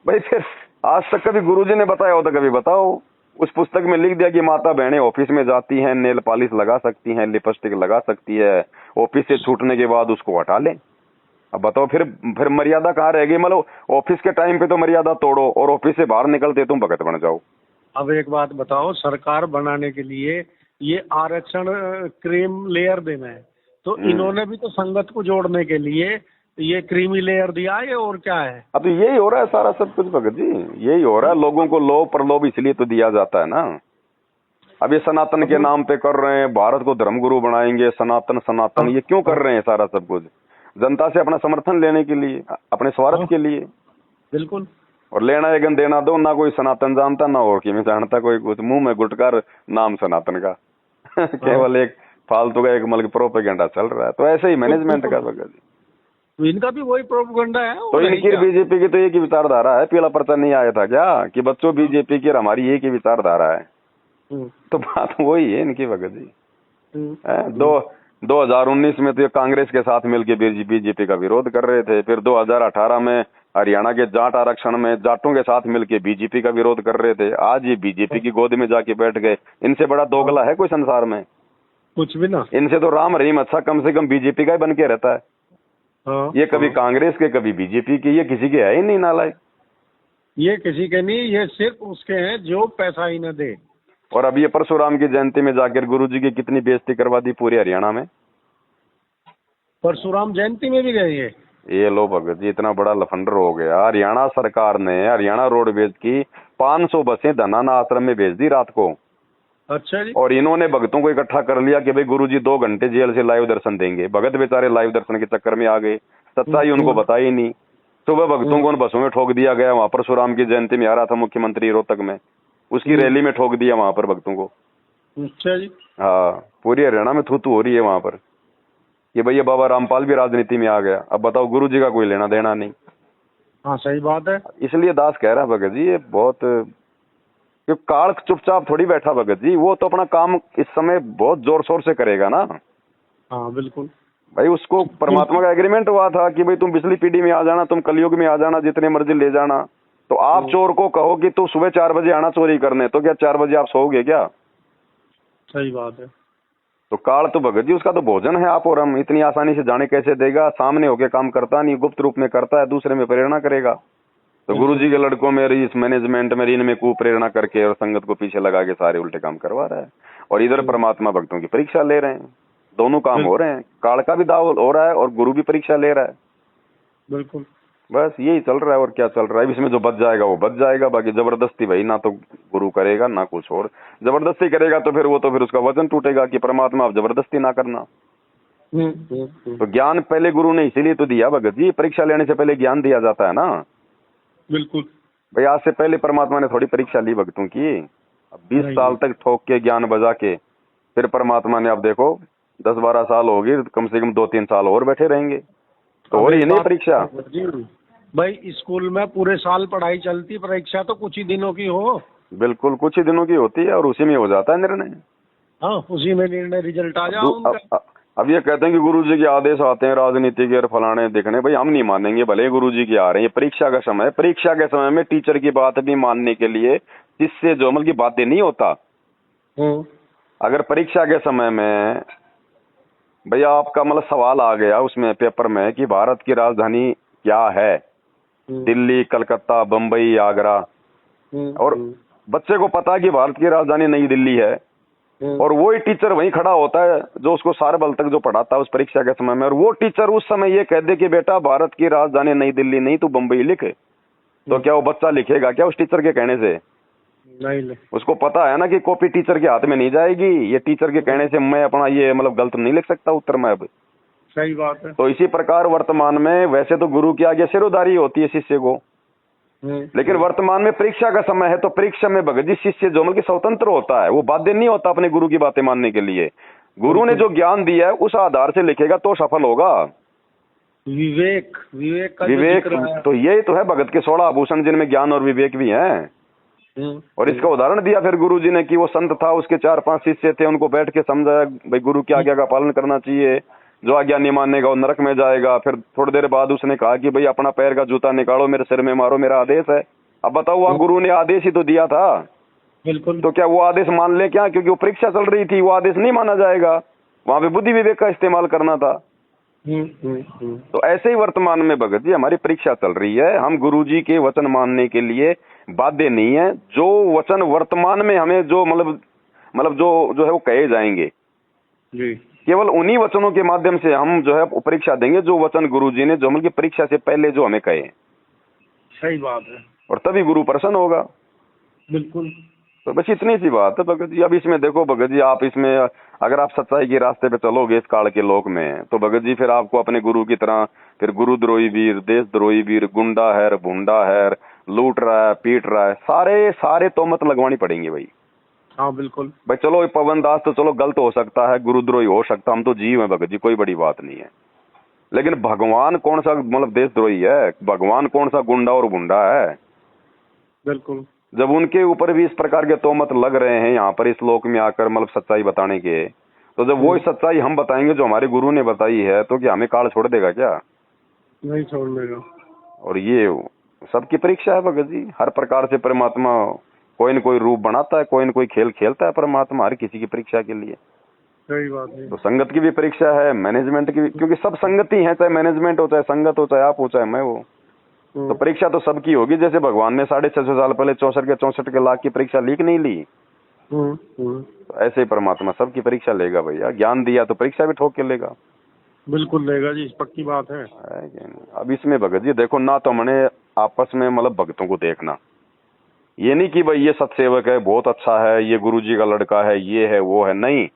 भाई। फिर आज तक कभी गुरुजी ने बताया होता, कभी बताओ। उस पुस्तक में लिख दिया कि माता बहनें ऑफिस में जाती हैं, नेल पॉलिश लगा सकती हैं, लिपस्टिक लगा सकती है, ऑफिस से छूटने के बाद उसको हटा लें। अब बताओ फिर मर्यादा कहाँ रह गई। मतलब ऑफिस के टाइम पे तो मर्यादा तोड़ो और ऑफिस से बाहर निकलते तुम भगत बन जाओ। अब एक बात बताओ, सरकार बनाने के लिए ये आरक्षण क्रीम लेयर देना है, तो इन्होंने भी तो संगत को जोड़ने के लिए ये क्रीमी लेयर दिया है, और क्या है। अब तो यही हो रहा है सारा सब कुछ भगत जी, यही हो रहा है। लोगों को लोभ प्रलोभ इसलिए तो दिया जाता है ना। अब ये सनातन के नाम पे कर रहे हैं, भारत को धर्मगुरु बनाएंगे, सनातन सनातन, ये क्यों कर रहे हैं सारा सब कुछ? जनता से अपना समर्थन लेने के लिए, अपने स्वार्थ के लिए। बिल्कुल। और लेना है देना दो, ना कोई सनातन जानता ना और की में जानता कोई कुछ, मुंह में गुटकार नाम सनातन का केवल एक फालतू का एक मतलब प्रोपेगेंडा चल रहा है। तो ऐसे ही मैनेजमेंट का भगत जी, इनका भी वही प्रोपेगेंडा है। तो इनकी बीजेपी की तो एक ही विचारधारा है। पीला पर्चा नहीं आया था क्या कि बच्चों बीजेपी की और हमारी एक ही विचारधारा है। तो बात वही है इनकी भगत जी। 2019 में तो ये कांग्रेस के साथ मिलकर बीजेपी का विरोध कर रहे थे, फिर 2018 में हरियाणा के जाट आरक्षण में जाटों के साथ मिलकर बीजेपी का विरोध कर रहे थे, आज ये बीजेपी की गोद में जाके बैठ गए। इनसे बड़ा दोगला है कोई संसार में? कुछ भी ना। इनसे तो राम रहीम अच्छा कम से कम बीजेपी का ही बन के रहता है। ये कभी कांग्रेस के कभी बीजेपी के, ये किसी के है ही नहीं नालायक। ये किसी के नहीं, ये सिर्फ उसके हैं जो पैसा ही न दे। और अब ये परशुराम की जयंती में जाकर गुरुजी की कितनी बेइज्जती करवा दी पूरे हरियाणा में। परशुराम जयंती में भी गए ये लो भगत जी, इतना बड़ा लफंडर हो गया। हरियाणा सरकार ने हरियाणा रोडवेज की 500 बसें धनाना आश्रम में भेज दी रात को। अच्छा जी। और इन्होंने भक्तों को इकट्ठा कर लिया कि भाई गुरुजी 2 घंटे जेल से लाइव दर्शन देंगे। भगत बेचारे लाइव दर्शन के चक्कर में आ गए, सच्चाई उनको बताई नहीं। सुबह भक्तों को उन बसों में ठोक दिया गया। वहां परशुराम की जयंती में आ रहा था मुख्यमंत्री रोहतक में, उसकी रैली में ठोक दिया वहां पर भक्तों को। अच्छा जी। हाँ, पूरी हरियाणा में थू हो रही है वहां पर कि भैया बाबा रामपाल भी राजनीति में आ गया। अब बताओ गुरुजी का कोई लेना देना नहीं। हाँ सही बात है। इसलिए दास कह रहा भगत जी, ये बहुत काल चुपचाप थोड़ी बैठा भगत जी, वो तो अपना काम इस समय बहुत जोर शोर से करेगा ना। हाँ बिल्कुल भाई, उसको परमात्मा का एग्रीमेंट हुआ था कि भाई तुम पिछली पीढ़ी में आ जाना, तुम कलयुग में आ जाना, जितने मर्जी ले जाना। तो आप चोर को कहो कि तू सुबह 4 बजे आना चोरी करने, तो क्या 4 बजे आप सोओगे क्या? सही बात है। तो काल तो भगत जी उसका तो भोजन है आप और हम, इतनी आसानी से जाने कैसे देगा? सामने होके काम करता नहीं, गुप्त रूप में करता है, दूसरे में प्रेरणा करेगा। तो गुरुजी के लड़कों में इस मैनेजमेंट में इनमें कुप्रेरणा करके और संगत को पीछे लगा के सारे उल्टे काम करवा रहा है। और इधर परमात्मा भक्तों की परीक्षा ले रहे हैं। दोनों काम हो रहे हैं, काल का भी दाव हो रहा है और गुरु भी परीक्षा ले रहा है। बिल्कुल, बस यही चल रहा है। और क्या चल रहा है? इसमें जो बच जाएगा वो बच जाएगा, बाकी जबरदस्ती भाई ना तो गुरु करेगा ना कुछ और। जबरदस्ती करेगा तो फिर उसका वचन टूटेगा कि परमात्मा आप जबरदस्ती ना करना। तो ज्ञान पहले गुरु ने इसीलिए तो दिया भगत जी, परीक्षा लेने से पहले ज्ञान दिया जाता है ना। बिल्कुल भाई, आज से पहले परमात्मा ने थोड़ी परीक्षा ली भक्तों की। अब 20 साल तक ठोक के ज्ञान बजा के फिर परमात्मा ने, अब देखो 10-12 साल हो गए, कम से कम 2-3 साल और बैठे रहेंगे तो हो रही नहीं परीक्षा। भाई स्कूल में पूरे साल पढ़ाई चलती, परीक्षा तो कुछ ही दिनों की हो। बिल्कुल, कुछ ही दिनों की होती है और उसी में हो जाता है निर्णय। हाँ, उसी में निर्णय, रिजल्ट आ जाओ। अब ये कहते हैं कि गुरुजी के आदेश आते हैं राजनीति के और फलाने दिखने, भाई हम नहीं मानेंगे, भले गुरुजी के आ रहे हैं। ये परीक्षा का समय है, परीक्षा के समय में टीचर की बात भी मानने के लिए जिससे जो अमल की बातें नहीं होता। अगर परीक्षा के समय में भैया आपका मतलब सवाल आ गया उसमें पेपर में कि भारत की राजधानी क्या है, दिल्ली, कलकत्ता, बम्बई, आगरा, और बच्चे को पता है कि भारत की राजधानी नई दिल्ली है, और वही टीचर वहीं खड़ा होता है जो उसको सारे बल तक जो पढ़ाता है उस परीक्षा के समय में, और वो टीचर उस समय ये कह दे कि बेटा भारत की राजधानी नई दिल्ली नहीं, तू बम्बई लिख, तो क्या वो बच्चा लिखेगा क्या उस टीचर के कहने से? नहीं। उसको पता है ना कि कॉपी टीचर के हाथ में नहीं जाएगी, ये टीचर के कहने से मैं अपना ये मतलब गलत नहीं लिख सकता उत्तर में अब। सही बात है। तो इसी प्रकार वर्तमान में वैसे तो गुरु की आगे सिरोधारी होती है शिष्य को, लेकिन वर्तमान में परीक्षा का समय है, तो परीक्षा में भगत जी शिष्य जो मतलब स्वतंत्र होता है, वो बाध्य नहीं होता अपने गुरु की बातें मानने के लिए। गुरु ने जो ज्ञान दिया है उस आधार से लिखेगा तो सफल होगा। विवेक का विवेक तो यही तो है भगत के 16 आभूषण, जिनमें ज्ञान और विवेक भी हैं। और इसका उदाहरण दिया फिर गुरु जी ने कि वो संत था, उसके 4-5 शिष्य थे, उनको बैठ के समझाया भाई गुरु की आज्ञा का पालन करना चाहिए, जो आज्ञा नहीं मानेगा वो नरक में जाएगा। फिर थोड़ी देर बाद उसने कहा कि भाई अपना पैर का जूता निकालो, मेरे सिर में मारो, मेरा आदेश है। अब बताओ, वहाँ गुरु ने आदेश ही तो दिया था। बिल्कुल। तो क्या वो आदेश मान ले क्या? क्योंकि वो परीक्षा चल रही थी, वो आदेश नहीं माना जाएगा, वहां पे बुद्धि विवेक का इस्तेमाल करना था। तो ऐसे ही वर्तमान में भगत जी हमारी परीक्षा चल रही है, हम गुरु जी के वचन मानने के लिए बाध्य नहीं है। जो वचन वर्तमान में हमें जो मतलब जो है वो कहे जाएंगे जी, केवल उन्हीं वचनों के माध्यम से हम जो है परीक्षा देंगे, जो वचन गुरु जी ने जो मतलब की परीक्षा से पहले जो हमें कहे। सही बात है। और तभी गुरु प्रसन्न होगा। बिल्कुल। तो बस इतनी सी बात है भगत जी। अब इसमें देखो भगत जी, आप इसमें अगर आप सच्चाई के रास्ते पे चलोगे इस काल के लोक में, तो भगत जी फिर आपको अपने गुरु की तरह फिर गुरुद्रोही वीर, देशद्रोही वीर, गुंडा है, भुंडा है, लूट रहा है, पीट रहा है, सारे तोहमत लगवानी पड़ेंगी भाई। हाँ बिल्कुल भाई चलो पवन दास तो चलो गलत हो सकता है, गुरुद्रोही हो सकता, हम तो जीव है भगत जी, कोई बड़ी बात नहीं है। लेकिन भगवान कौन सा मतलब देशद्रोही है? भगवान कौन सा गुंडा और भुंडा है? बिल्कुल। जब उनके ऊपर भी इस प्रकार के तोहमत लग रहे हैं यहाँ पर इस लोक में आकर मतलब सच्चाई बताने के, तो जब वो सच्चाई हम बताएंगे जो हमारे गुरु ने बताई है, तो क्या हमें काल छोड़ देगा क्या? नहीं छोड़ देगा। और ये सबकी परीक्षा है भगत जी। हर प्रकार से परमात्मा कोई न कोई रूप बनाता है, कोई न कोई खेल खेलता है परमात्मा हर किसी की परीक्षा के लिए। सही बात है। तो संगत की भी परीक्षा है, मैनेजमेंट की भी, क्योंकि सब संगति है, चाहे मैनेजमेंट हो, चाहे संगत हो, चाहे आप हो, चाहे मैं हो। तो परीक्षा तो सबकी होगी। जैसे भगवान ने 650 साल पहले 64 लाख की परीक्षा लीक नहीं ली, तो ऐसे ही परमात्मा सबकी परीक्षा लेगा भैया। ज्ञान दिया तो परीक्षा भी ठोक के लेगा। बिल्कुल लेगा जी, पक्की बात है। अब इसमें भगत जी देखो ना, तो हमने आपस में मतलब भक्तों को देखना, ये नहीं कि भाई ये सत्सेवक है, बहुत अच्छा है, ये गुरु जी का लड़का है, ये है वो है, नहीं।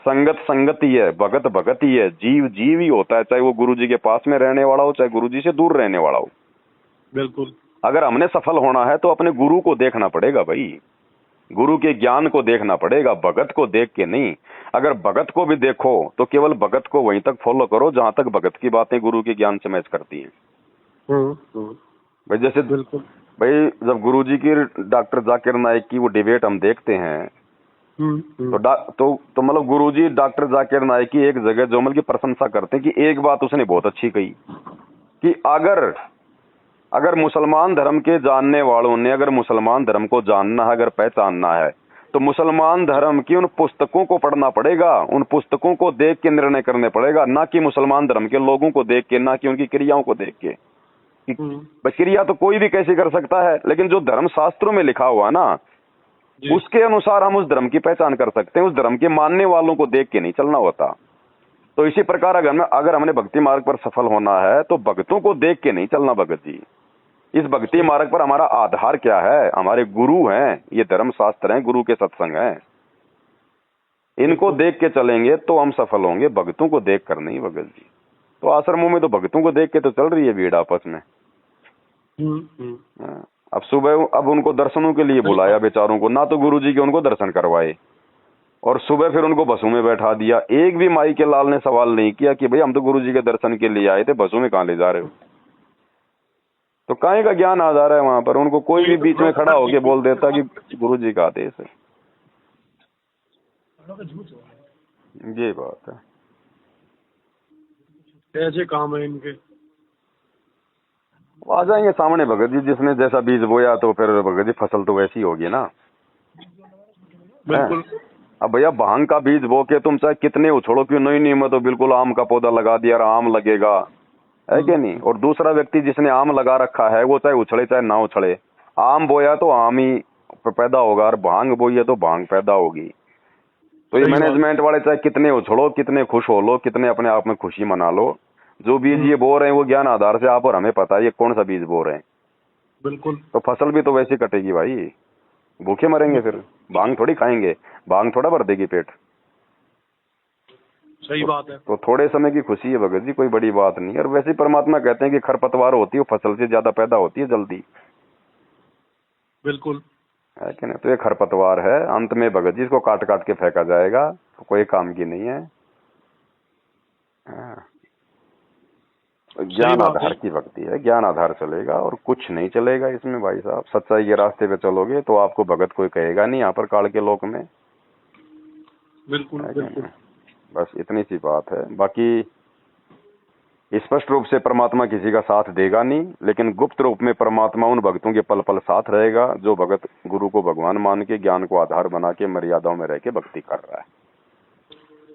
संगत संगत ही है, भगत भगत ही है, जीव जीव ही होता है, चाहे वो गुरु जी के पास में रहने वाला हो, चाहे गुरु जी से दूर रहने वाला हो। बिल्कुल। अगर हमने सफल होना है तो अपने गुरु को देखना पड़ेगा भाई, गुरु के ज्ञान को देखना पड़ेगा, भगत को देख के नहीं। अगर भगत को भी देखो तो केवल भगत को वहीं तक फॉलो करो जहां तक भगत की बातें गुरु के ज्ञान से मैच करती हैं। भाई जैसे बिल्कुल भाई जब गुरु जी की डॉक्टर जाकिर नाइक की वो डिबेट हम देखते हैं, तो मतलब गुरु जी डॉक्टर जाकिर नाइक की एक जगह जो मतलब की प्रशंसा करते हैं कि एक बात उसने बहुत अच्छी कही कि अगर मुसलमान धर्म के जानने वालों ने अगर मुसलमान धर्म को जानना है, अगर पहचानना है, तो मुसलमान धर्म की उन पुस्तकों को पढ़ना पड़ेगा, उन पुस्तकों को देख के निर्णय करने पड़ेगा, ना कि मुसलमान धर्म के लोगों को देख के, ना कि उनकी क्रियाओं को देख के। क्रिया तो कोई भी कैसे कर सकता है, लेकिन जो धर्म शास्त्रों में लिखा हुआ ना, उसके अनुसार हम उस धर्म की पहचान कर सकते हैं। उस धर्म के मानने वालों को देख के नहीं चलना होता। तो इसी प्रकार अगर हमने भक्ति मार्ग पर सफल होना है तो भक्तों को देख के नहीं चलना भगत जी। इस भक्ति मार्ग पर हमारा आधार क्या है? हमारे गुरु हैं, ये धर्म शास्त्र हैं, गुरु के सत्संग हैं, इनको देख के चलेंगे तो हम सफल होंगे, भक्तों को देख कर नहीं भगत जी। तो आश्रमों में तो भक्तों को देख के तो चल रही है भीड़ आपस में। अब सुबह अब उनको दर्शनों के लिए बुलाया बेचारों को, ना तो गुरु जी के उनको दर्शन करवाए, और सुबह फिर उनको बसों में बैठा दिया। एक भी माई के लाल ने सवाल नहीं किया कि भाई हम तो गुरु जी के दर्शन के लिए आए थे, बसों में कहाँ ले जा रहे हो? तो काहे का ज्ञान आ जा रहा है वहां पर? उनको कोई भी बीच में खड़ा होके बोल देता कि गुरु जी का आदेश है। ये बात है, ऐसे काम है इनके। आ जाएंगे सामने भगत जी, जिसने जैसा बीज बोया तो फिर भगत जी फसल तो वैसी होगी ना। बिल्कुल। अब भैया भांग का बीज बो के तुम चाहे कितने उछड़ो क्यों, नहीं मैं तो बिल्कुल आम का पौधा लगा दिया, आम लगेगा, है कि नहीं? और दूसरा व्यक्ति जिसने आम लगा रखा है वो चाहे उछड़े चाहे ना उछड़े, आम बोया तो आम ही पैदा होगा, और भांग बोई है तो भांग पैदा होगी। तो ये सही बात। मैनेजमेंट वाले चाहे कितने उछलो, कितने खुश हो लो, कितने अपने आप में खुशी मना लो, जो बीज ये बो रहे हैं वो ज्ञान आधार से आप और हमें पता है ये कौन सा बीज बो रहे हैं। बिल्कुल। तो फसल भी तो वैसी कटेगी भाई, भूखे मरेंगे फिर, भांग थोड़ी खाएंगे, भांग थोड़ा भर देगी पेट। सही बात है। तो थोड़े समय की खुशी है भगत जी, कोई बड़ी बात नहीं है। और वैसे परमात्मा कहते हैं कि खरपतवार होती है वो फसल से ज्यादा पैदा होती है जल्दी, बिल्कुल है कि नहीं। तो ये खरपतवार है, अंत में भगत जी इसको काट काट के फेंका जाएगा, तो कोई काम की नहीं है। हाँ। ज्ञान आधार की भक्ति है, ज्ञान आधार चलेगा और कुछ नहीं चलेगा इसमें भाई साहब। सच्चाई के रास्ते पे चलोगे तो आपको भगत कोई कहेगा नहीं यहाँ पर काल के लोक में। बिल्कुल बिल्कुल। बस इतनी सी बात है। बाकी स्पष्ट रूप से परमात्मा किसी का साथ देगा नहीं, लेकिन गुप्त रूप में परमात्मा उन भक्तों के पल पल साथ रहेगा जो भगत गुरु को भगवान मान के, ज्ञान को आधार बना के, मर्यादाओं में रह के भक्ति कर रहा है।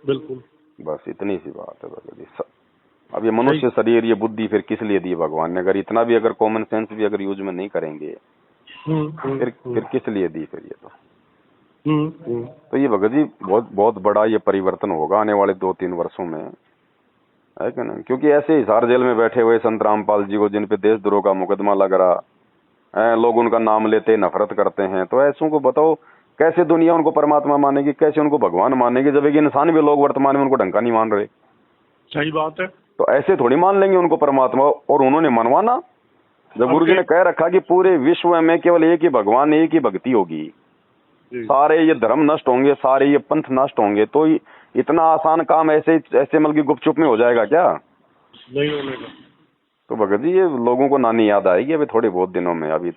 बिल्कुल बस इतनी सी बात है भगत जी। अब ये मनुष्य शरीर, ये बुद्धि फिर किस लिए दी भगवान ने? अगर इतना भी अगर कॉमन सेंस भी अगर यूज में नहीं करेंगे फिर किस लिए दी फिर ये? तो ये भगत जी बहुत बहुत बड़ा ये परिवर्तन होगा आने वाले 2-3 वर्षों में, है कि नहीं? क्योंकि ऐसे हिसार जेल में बैठे हुए संत रामपाल जी को, जिन पे देशद्रोह का मुकदमा लग रहा है, लोग उनका नाम लेते नफरत करते हैं, तो ऐसों को बताओ कैसे दुनिया उनको परमात्मा मानेगी, कैसे उनको भगवान मानेगी, जब एक इंसान भी लोग वर्तमान में उनको ढंग का नहीं मान रहे। सही बात है। तो ऐसे थोड़ी मान लेंगे उनको परमात्मा। और उन्होंने मनवाना, जब गुरु जी ने कह रखा कि पूरे विश्व में केवल एक ही भगवान, एक ही भक्ति होगी, सारे ये धर्म नष्ट होंगे, सारे ये पंथ नष्ट होंगे, तो इतना आसान काम ऐसे मतलब की गुपचुप में हो जाएगा क्या? नहीं होने का। तो भगत जी ये लोगों को नानी याद आएगी अभी थोड़े बहुत दिनों में। अभी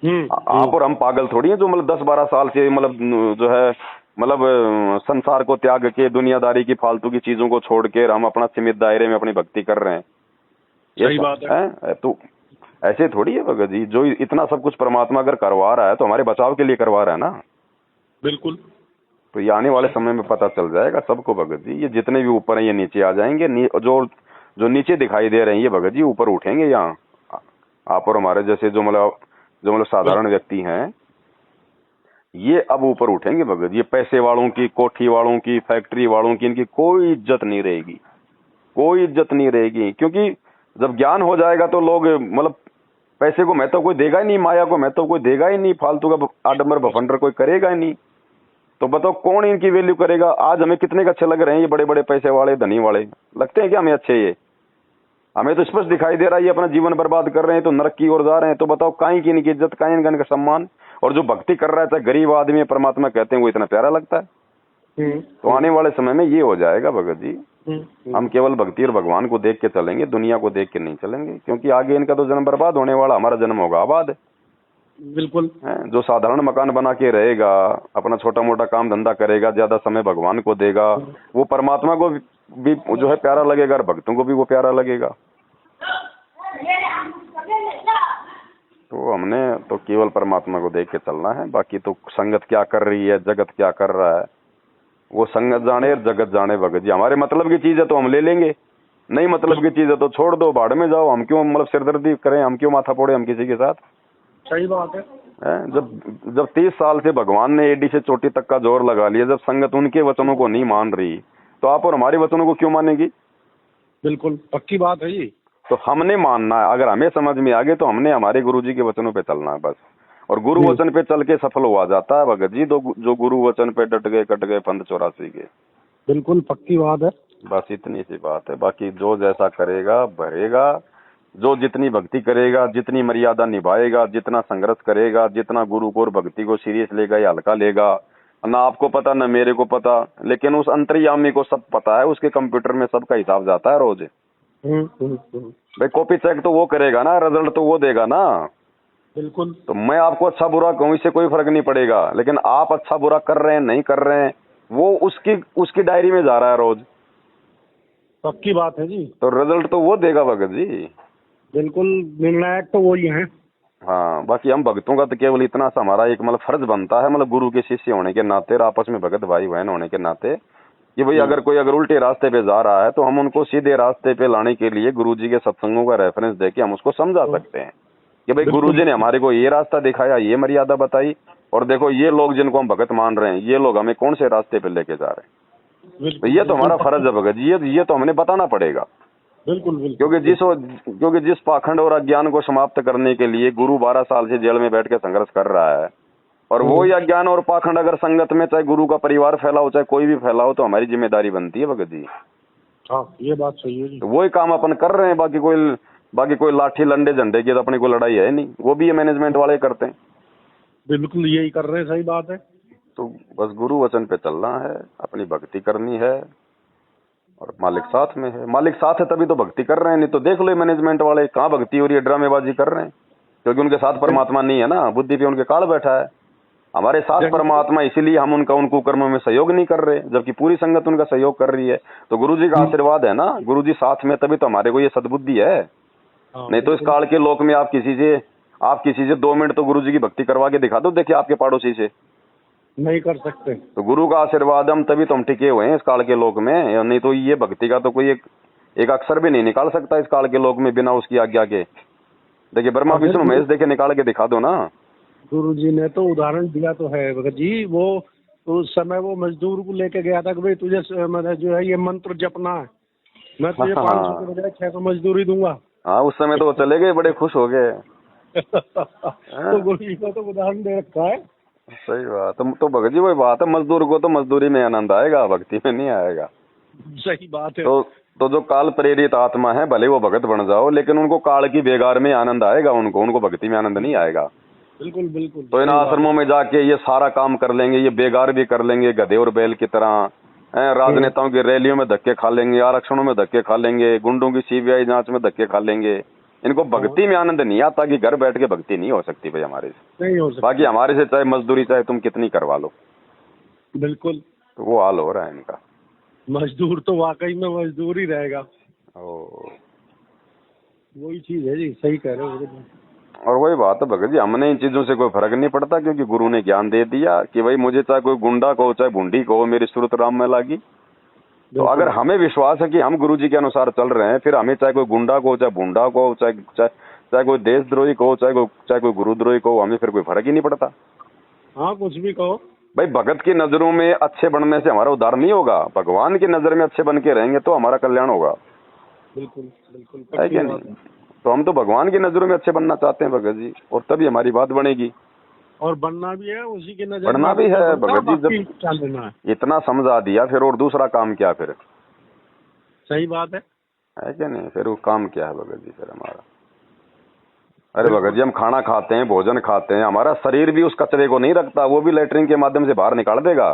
आप और हम पागल थोड़ी हैं जो मतलब 10-12 साल से मतलब जो है मतलब संसार को त्याग के, दुनियादारी की फालतू की चीजों को छोड़ के हम अपना सीमित दायरे में अपनी भक्ति कर रहे हैं। सही बात है। तो ऐसे थोड़ी है भगत जी, जो इतना सब कुछ परमात्मा अगर करवा रहा है तो हमारे बचाव के लिए करवा रहा है ना। बिल्कुल। तो ये आने वाले समय में पता चल जाएगा सबको भगत जी। ये जितने भी ऊपर हैं ये नीचे आ जाएंगे, जो नीचे दिखाई दे रहे हैं ये भगत जी ऊपर उठेंगे। यहाँ आप और हमारे जैसे जो मतलब साधारण व्यक्ति हैं ये अब ऊपर उठेंगे भगत। ये पैसे वालों की, कोठी वालों की, फैक्ट्री वालों की, इनकी कोई इज्जत नहीं रहेगी, कोई इज्जत नहीं रहेगी। क्योंकि जब ज्ञान हो जाएगा तो लोग मतलब पैसे को महत्व कोई देगा ही नहीं, माया को महत्व कोई देगा ही नहीं, फालतू का आडंबर भफंडर कोई करेगा ही नहीं। तो बताओ कौन इनकी वैल्यू करेगा? आज हमें कितने के अच्छे लग रहे हैं ये बड़े बड़े पैसे वाले, धनी वाले, लगते हैं क्या हमें अच्छे? ये हमें तो स्पष्ट दिखाई दे रहा है ये अपना जीवन बर्बाद कर रहे हैं, तो नरक की ओर जा रहे हैं। तो बताओ काहे की इनकी इज्जत, काहे इनका सम्मान? और जो भक्ति कर रहा है चाहे गरीब आदमी, परमात्मा कहते हैं, वो इतना प्यारा लगता है। तो आने वाले समय में ये हो जाएगा भगत जी। हम केवल भक्ति और भगवान को देख के चलेंगे, दुनिया को देख के नहीं चलेंगे, क्योंकि आगे इनका तो जन्म बर्बाद होने वाला, हमारा जन्म होगा आबाद। बिल्कुल। जो साधारण मकान बना के रहेगा, अपना छोटा मोटा काम धंधा करेगा, ज्यादा समय भगवान को देगा, वो परमात्मा को भी जो है प्यारा लगेगा और भक्तों को भी वो प्यारा लगेगा। तो हमने तो केवल परमात्मा को देख के चलना है। बाकी तो संगत क्या कर रही है, जगत क्या कर रहा है, वो संगत जाने और जगत जाने भगत जी। हमारे मतलब की चीज है तो हम ले लेंगे, नहीं मतलब की चीज है तो छोड़ दो, भाड़ में जाओ। हम क्यों मतलब सिरदर्दी करें, हम क्यों माथा फोड़े हम किसी के साथ? सही बात है। जब 30 साल से भगवान ने एडी से चोटी तक का जोर लगा लिया, जब संगत उनके वचनों को नहीं मान रही, तो आप और हमारे वचनों को क्यों मानेगी? बिल्कुल पक्की बात है ये। तो हमने मानना है, अगर हमें समझ में आ गए तो हमने हमारे गुरुजी के वचनों पे चलना है बस। और गुरु वचन पे चल के सफल हुआ जाता है भगत जी। जो गुरु वचन पे डट गए, कट गए पंथ 84 के। बिल्कुल पक्की बात है। बस इतनी सी बात है। बाकी जो जैसा करेगा भरेगा, जो जितनी भक्ति करेगा, जितनी मर्यादा निभाएगा, जितना संघर्ष करेगा, जितना गुरु को और भक्ति को सीरियस लेगा या हल्का लेगा, ना आपको पता ना मेरे को पता, लेकिन उस अंतर्यामी को सब पता है। उसके कंप्यूटर में सबका हिसाब जाता है रोज। भाई कॉपी चेक तो वो करेगा ना, रिजल्ट तो वो देगा ना। बिल्कुल। तो मैं आपको अच्छा बुरा कहूँ इससे कोई फर्क नहीं पड़ेगा, लेकिन आप अच्छा बुरा कर रहे हैं नहीं कर रहे हैं वो उसकी डायरी में जा रहा है रोज। पक्की बात है जी। तो रिजल्ट तो वो देगा भगत जी। बिल्कुल निर्णायक तो वही है। हाँ, बाकी हम भक्तों का तो केवल इतना सा हमारा एक मतलब फर्ज बनता है, मतलब गुरु के शिष्य होने के नाते, आपस में भगत भाई बहन होने के नाते, कि भाई अगर कोई उल्टे रास्ते पे जा रहा है तो हम उनको सीधे रास्ते पे लाने के लिए गुरुजी के सत्संगों का रेफरेंस देके हम उसको समझा सकते हैं कि भाई गुरुजी ने हमारे को ये रास्ता दिखाया, ये मर्यादा बताई, और देखो ये लोग जिनको हम भगत मान रहे हैं, ये लोग हमें कौन से रास्ते पे लेके जा रहे हैं। तो ये तो हमारा फर्ज है भगत जी, ये तो हमें बताना पड़ेगा। बिल्कुल बिल्कुल। क्योंकि जिस पाखंड और अज्ञान को समाप्त करने के लिए गुरु 12 साल से जेल में बैठ के संघर्ष कर रहा है, और वो ही अज्ञान और पाखंड अगर संगत में चाहे गुरु का परिवार फैला हो चाहे कोई भी फैला हो, तो हमारी जिम्मेदारी बनती है भगत जी। हाँ ये बात सही है जी। तो वही काम अपन कर रहे हैं, बाकी कोई लाठी लंडे झंडे की तो अपनी कोई लड़ाई है नहीं, वो भी ये मैनेजमेंट वाले करते हैं। बिल्कुल यही कर रहे हैं, सही बात है। तो बस गुरु वचन पे चलना है, अपनी भक्ति करनी है, और मालिक साथ में है। मालिक साथ है तभी तो भक्ति कर रहे हैं, नहीं तो देख लो मैनेजमेंट वाले कहाँ भक्ति हो रही है, ड्रामेबाजी कर रहे हैं, क्योंकि उनके साथ परमात्मा नहीं है ना, बुद्धि पे उनके काल बैठा है। हमारे साथ परमात्मा, इसीलिए हम उन कुकर्मों में सहयोग नहीं कर रहे, जबकि पूरी संगत उनका सहयोग कर रही है। तो गुरु जी का आशीर्वाद है ना, गुरु जी साथ में तभी तो हमारे को ये सद्बुद्धि है। नहीं तो इस काल के लोक में आप किसी से 2 मिनट तो गुरु जी की भक्ति करवा के दिखा दो, देखिए आपके पड़ोसी से, नहीं कर सकते। तो गुरु का आशीर्वाद हम तभी तो हम टिके हुए हैं इस काल के लोक में, नहीं तो ये भक्ति का तो कोई एक अक्षर भी नहीं निकाल सकता इस काल के लोक में बिना उसकी आज्ञा के। देखिए ब्रह्मा विष्णु महेश देखे निकाल के दिखा दो ना। गुरु जी ने तो उदाहरण दिया तो है भगत जी, वो उस समय वो मजदूर को लेके गया था कि भाई तुझे मतलब जो है ये मंत्र जपना है, मैं तुझे 500 के बजाय 600 मजदूरी दूंगा। हाँ उस समय तो वो चले गए, बड़े खुश हो गए। तो गुरु जी को तो उदाहरण दे रखा है। सही बात। तो भगत जी वही बात है, मजदूर को तो मजदूरी में आनंद आएगा, भक्ति में नहीं आएगा। सही बात है। तो जो काल प्रेरित आत्मा है, भले वो भगत बन जाओ, लेकिन उनको काल की बेगार में आनंद आएगा, उनको भक्ति में आनंद नहीं आएगा। बिल्कुल बिल्कुल। तो इन आश्रमों में जाके ये सारा काम कर लेंगे, ये बेगार भी कर लेंगे, गधे और बैल की तरह, राजनेताओं की रैलियों में धक्के खा लेंगे, आरक्षणों में धक्के खा लेंगे, गुंडों की सीबीआई जांच में धक्के खा लेंगे। इनको भक्ति में आनंद नहीं आता कि घर बैठ के भक्ति नहीं हो सकती भाई हमारे से, नहीं हो सकती। बाकी हमारे से चाहे मजदूरी चाहे तुम कितनी करवा लो। बिल्कुल। तो वो हाल हो रहा है इनका। मजदूर तो वाकई में मजदूर ही रहेगा। वही चीज है जी, सही कह रहे हो। और वही बात है भगत जी, हमने इन चीजों से कोई फर्क नहीं पड़ता, क्योंकि गुरु ने ज्ञान दे दिया कि भाई मुझे चाहे कोई गुंडा कहो चाहे बूंदी कहो, मेरी सूरत राम में लागी। तो अगर हमें विश्वास है कि हम गुरु जी के अनुसार चल रहे हैं, फिर हमें चाहे कोई गुंडा कहो चाहे बूंदा कहो, चाहे कोई देशद्रोही कहो चाहे कोई गुरुद्रोही कहो, हमें फिर कोई फर्क ही नहीं पड़ता। हाँ कुछ भी कहो भाई, भगत की नजरों में अच्छे बनने से हमारा उद्धार नहीं होगा, भगवान की नजर में अच्छे बन के रहेंगे तो हमारा कल्याण होगा। बिल्कुल बिल्कुल, है क्या नहीं? तो हम तो भगवान की नजरों में अच्छे बनना चाहते हैं भगत जी, और तभी हमारी बात बनेगी। और बनना भी है उसी के नजर, बनना भी है भगत जी। जब इतना समझा दिया फिर और दूसरा काम क्या फिर? सही बात है क्या नहीं? फिर वो काम क्या है भगत जी फिर हमारा? अरे भगत जी, हम खाना खाते हैं, भोजन खाते हैं, हमारा शरीर भी उस कचरे को नहीं रखता, वो भी लेटरिन के माध्यम से बाहर निकाल देगा।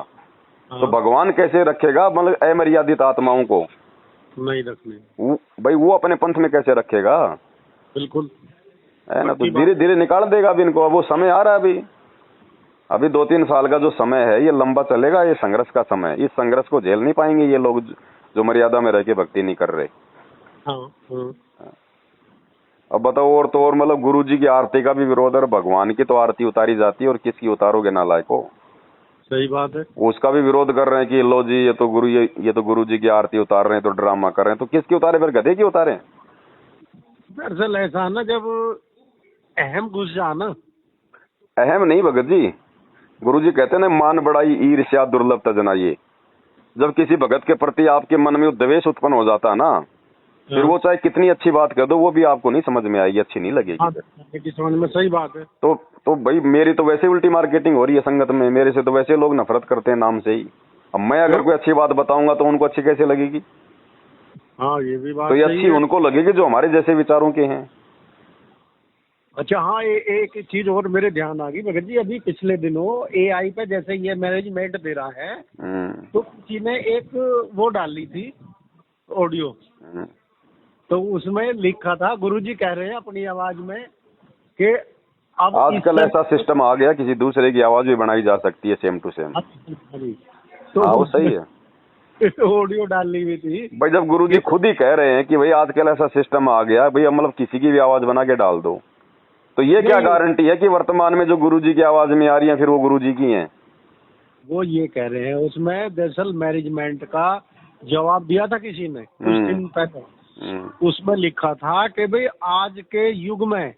तो भगवान कैसे रखेगा मतलब अमर्यादित आत्माओं को? नहीं रखने। भाई वो अपने पंथ में कैसे रखेगा? बिल्कुल है ना। तो धीरे धीरे निकाल देगा अभी इनको। अब वो समय आ रहा है, अभी 2-3 साल का जो समय है ये लंबा चलेगा, ये संघर्ष का समय। इस संघर्ष को झेल नहीं पाएंगे ये लोग जो मर्यादा में रह के भक्ति नहीं कर रहे। हाँ। अब बताओ, और तो और मतलब गुरु जी की आरती का भी विरोध है, भगवान की तो आरती उतारी जाती है और किसकी उतारोगे नालायको? सही बात है। उसका भी विरोध कर रहे हैं कि लो जी ये तो गुरु जी की आरती उतार रहे हैं, तो ड्रामा कर रहे हैं। तो किसकी उतारे फिर? गधे की उतारे? दरअसल ऐसा ना, जब अहम घुस जा ना। अहम नहीं भगत जी, गुरु जी कहते हैं ना, मान बढ़ाई ईर्ष्या दुर्लभ तजनाइए। जब किसी भगत के प्रति आपके मन में द्वेष उत्पन्न हो जाता है ना, फिर वो चाहे कितनी अच्छी बात कह दो, वो भी आपको नहीं समझ में आएगी, अच्छी नहीं लगेगी। समझ में सही बात है। तो भाई मेरी तो वैसे उल्टी मार्केटिंग हो रही है संगत में, मेरे से तो वैसे लोग नफरत करते हैं नाम से ही। अब मैं अगर कोई अच्छी बात बताऊंगा तो उनको अच्छी कैसे लगेगी? हाँ ये भी बात। तो ये अच्छी उनको लगेगी जो हमारे जैसे विचारों के हैं। अच्छा हाँ, एक चीज और मेरे ध्यान आ गई भगत जी, अभी पिछले दिनों AI पे जैसे ये मैनेजमेंट दे रहा है, तो किसी ने एक वो डाली थी ऑडियो, तो उसमें लिखा था, गुरुजी कह रहे हैं अपनी आवाज में कि अब आजकल ऐसा सिस्टम आ गया, किसी दूसरे की आवाज भी बनाई जा सकती है सेम टू सेम। तो वो सही है। ऑडियो डाली हुई थी भाई, जब गुरुजी खुद ही कह रहे हैं कि भाई आजकल ऐसा सिस्टम आ गया, भाई मतलब किसी की भी आवाज बना के डाल दो, तो ये क्या गारंटी है कि वर्तमान में जो गुरुजी की आवाज में आ रही है फिर वो गुरुजी की हैं? वो ये कह रहे हैं, उसमें दरअसल मैनेजमेंट का जवाब दिया था किसी ने कुछ दिन पहले। उसमें लिखा था कि भाई आज के युग में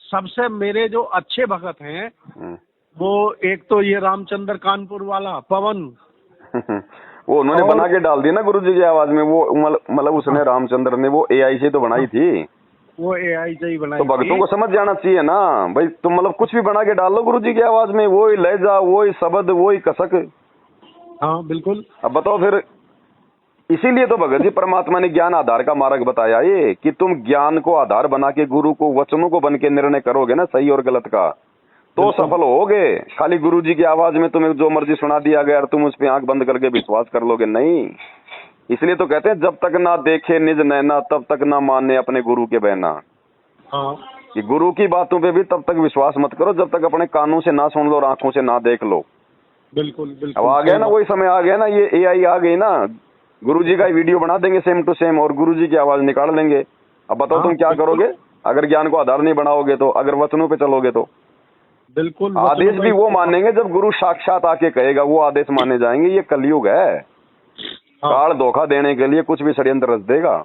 सबसे मेरे जो अच्छे भगत हैं वो एक तो ये रामचंद्र कानपुर वाला पवन, वो उन्होंने और बना के डाल दी ना गुरुजी की आवाज में। वो मतलब उसने रामचंद्र ने वो एआई से तो बनाई थी, वो एआई से ही बनाई तो भक्तों थी। को समझ जाना चाहिए ना भाई, तुम मतलब कुछ भी बना के डाल लो गुरुजी की आवाज में, वही लहजा, वही शब्द, वही कसक। हाँ बिल्कुल। अब बताओ फिर, इसीलिए तो भगत जी परमात्मा ने ज्ञान आधार का मार्ग बताया ये, कि तुम ज्ञान को आधार बना के गुरु को वचनों को बन के निर्णय करोगे ना सही और गलत का, तो सफल होगे। खाली गुरुजी की आवाज में तुम्हें जो मर्जी सुना दिया गया और तुम उस पे आंख बंद करके विश्वास कर लोगे, नहीं। इसलिए तो कहते हैं जब तक ना देखे निज नैना तब तक ना माने अपने गुरु के बहना। हाँ कि गुरु की बातों पे भी तब तक विश्वास मत करो जब तक अपने कानों से ना सुन लो और आंखों से ना देख लो। बिल्कुल अब बिल्कुल। आ गया ना वही समय, आ गया ना, ये एआई आ गई ना, गुरुजी का वीडियो बना देंगे सेम टू सेम और गुरुजी की आवाज निकाल लेंगे। अब बताओ तुम क्या करोगे अगर ज्ञान को आधार नहीं बनाओगे तो, अगर वचनों पे चलोगे तो? बिल्कुल। आदेश भी वो मानेंगे जब गुरु साक्षात आके कहेगा, वो आदेश माने जाएंगे। ये कलयुग है, काल धोखा देने के लिए कुछ भी षड्यंत्र रच देगा।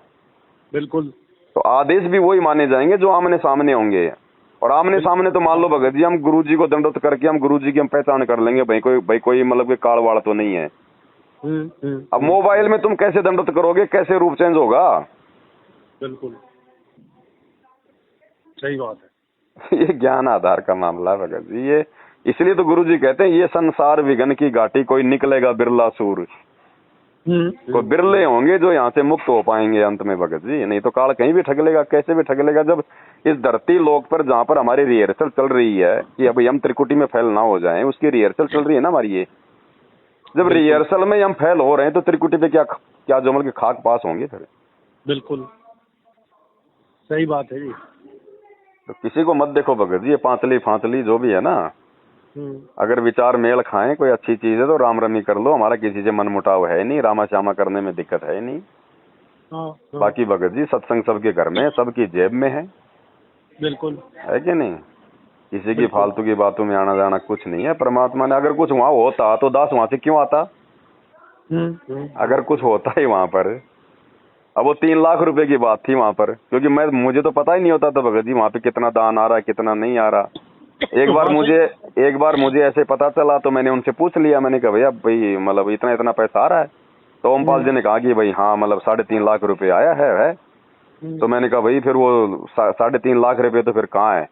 बिल्कुल। तो आदेश भी वही माने जाएंगे जो आमने सामने होंगे। और आमने सामने तो मान लो भगत जी, हम गुरुजी को दंडवत करके हम गुरुजी की हम पहचान कर लेंगे, भाई कोई मतलब कि काल वाड़ तो नहीं है। अब मोबाइल में तुम कैसे दंडवत करोगे, कैसे रूप चेंज होगा? बिल्कुल सही बात है। ये ज्ञान आधार का मामला है भगत जी। ये इसलिए तो गुरुजी कहते हैं ये संसार विघन की घाटी कोई निकलेगा बिरला सूर। कोई बिरले होंगे जो यहाँ से मुक्त हो पाएंगे अंत में भगत जी, नहीं तो काल कहीं भी ठग लेगा, कैसे भी ठग लेगा। जब इस धरती लोक पर जहाँ पर हमारी रिहर्सल चल रही है कि अभी हम त्रिकुटी में फेल ना हो जाएं, उसकी रिहर्सल चल रही है ना हमारी ये। जब रिहर्सल में हम फेल हो रहे हैं तो त्रिकुटी पे क्या क्या जमल के खाक पास होंगे फिर? बिल्कुल सही बात है जी। तो किसी को मत देखो भगत जी, ये पांचली फांचली जो भी है ना, अगर विचार मेल खाएं कोई अच्छी चीज है तो राम रमी कर लो। हमारा किसी से मन मुटाव है नहीं, रामा श्यामा करने में दिक्कत है नहीं। बाकी भगत जी सत्संग सबके घर में, सबकी जेब में है। बिल्कुल है कि नहीं? किसी की फालतू की बातों में आना जाना कुछ नहीं है। परमात्मा ने अगर कुछ वहां होता तो दास वहां से क्यों आता? अगर कुछ होता ही वहां पर। अब वो 3 लाख रुपए की बात थी वहां पर, क्योंकि मुझे तो पता ही नहीं होता था भगत जी वहां पे कितना दान आ रहा है कितना नहीं आ रहा। एक बार मुझे ऐसे पता चला तो मैंने उनसे पूछ लिया, मैंने कहा भैया भाई मतलब इतना इतना पैसा आ रहा है? तो ओमपाल जी ने कहा कि भाई हाँ मतलब 3.5 लाख रुपए आया है। तो मैंने कहा भाई फिर वो 3.5 लाख रुपए तो फिर कहाँ है?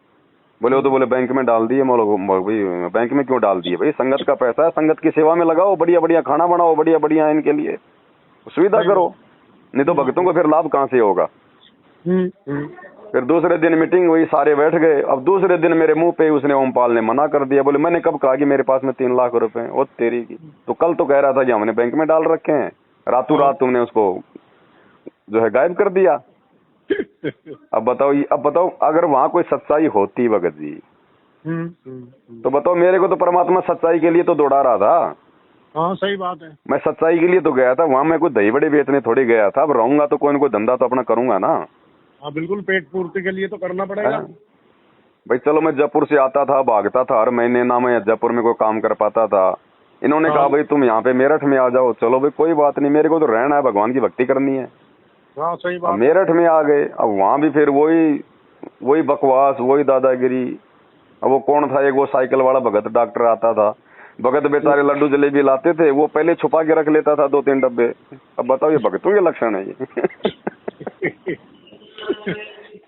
बोले वो तो बोले बैंक में डाल दिए। भाई बैंक में क्यों डाल दिए? भाई संगत का पैसा है, संगत की सेवा में लगाओ, बढ़िया बढ़िया खाना बनाओ, बढ़िया बढ़िया इनके लिए सुविधा करो, नहीं तो भक्तों को फिर लाभ कहाँ से होगा? फिर दूसरे दिन मीटिंग हुई, सारे बैठ गए। अब दूसरे दिन मेरे मुंह पे उसने ओमपाल ने मना कर दिया। बोले मैंने कब कहा कि मेरे पास में 3 लाख रुपए हैं? वो तेरी की, तो कल तो कह रहा था कि हमने बैंक में डाल रखे हैं, रातों रात तुमने उसको जो है गायब कर दिया। अब बताओ अगर वहां कोई सच्चाई होती भगत जी, तो बताओ मेरे को तो परमात्मा सच्चाई के लिए तो दौड़ा रहा था। हाँ सही बात है। मैं सच्चाई के लिए तो गया था वहां, मैं कोई दही बड़े बेचने थोड़ी गया था। अब रहूंगा तो कोई न कोई धंधा तो अपना करूंगा ना। हाँ बिल्कुल, पेट पूर्ति के लिए तो करना पड़ेगा भाई। चलो मैं जयपुर से आता था, भागता था हर महीने ना, मैं जयपुर में कोई काम कर पाता था। इन्होंने कहा भाई तुम यहाँ पे मेरठ में आ जाओ। चलो भाई कोई बात नहीं, मेरे को तो रहना है, भगवान की भक्ति करनी है। हाँ सही बात। मेरठ में आ गए, अब वहां भी फिर वही बकवास, वही दादागिरी। अब वो कौन था, एक वो साइकिल वाला भगत डॉक्टर आता था। भगत बेचारे लड्डू जलेबी लाते थे, वो पहले छुपा के रख लेता था 2-3 डब्बे। अब बताओ ये भगतों के लक्षण है ये?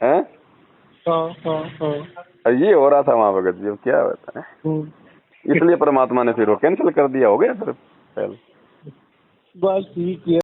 हैं? ये हो रहा था वहां भगत जी, क्या होता है। इसलिए परमात्मा ने फिर वो कैंसिल कर दिया, हो गया फिर। बस ठीक है।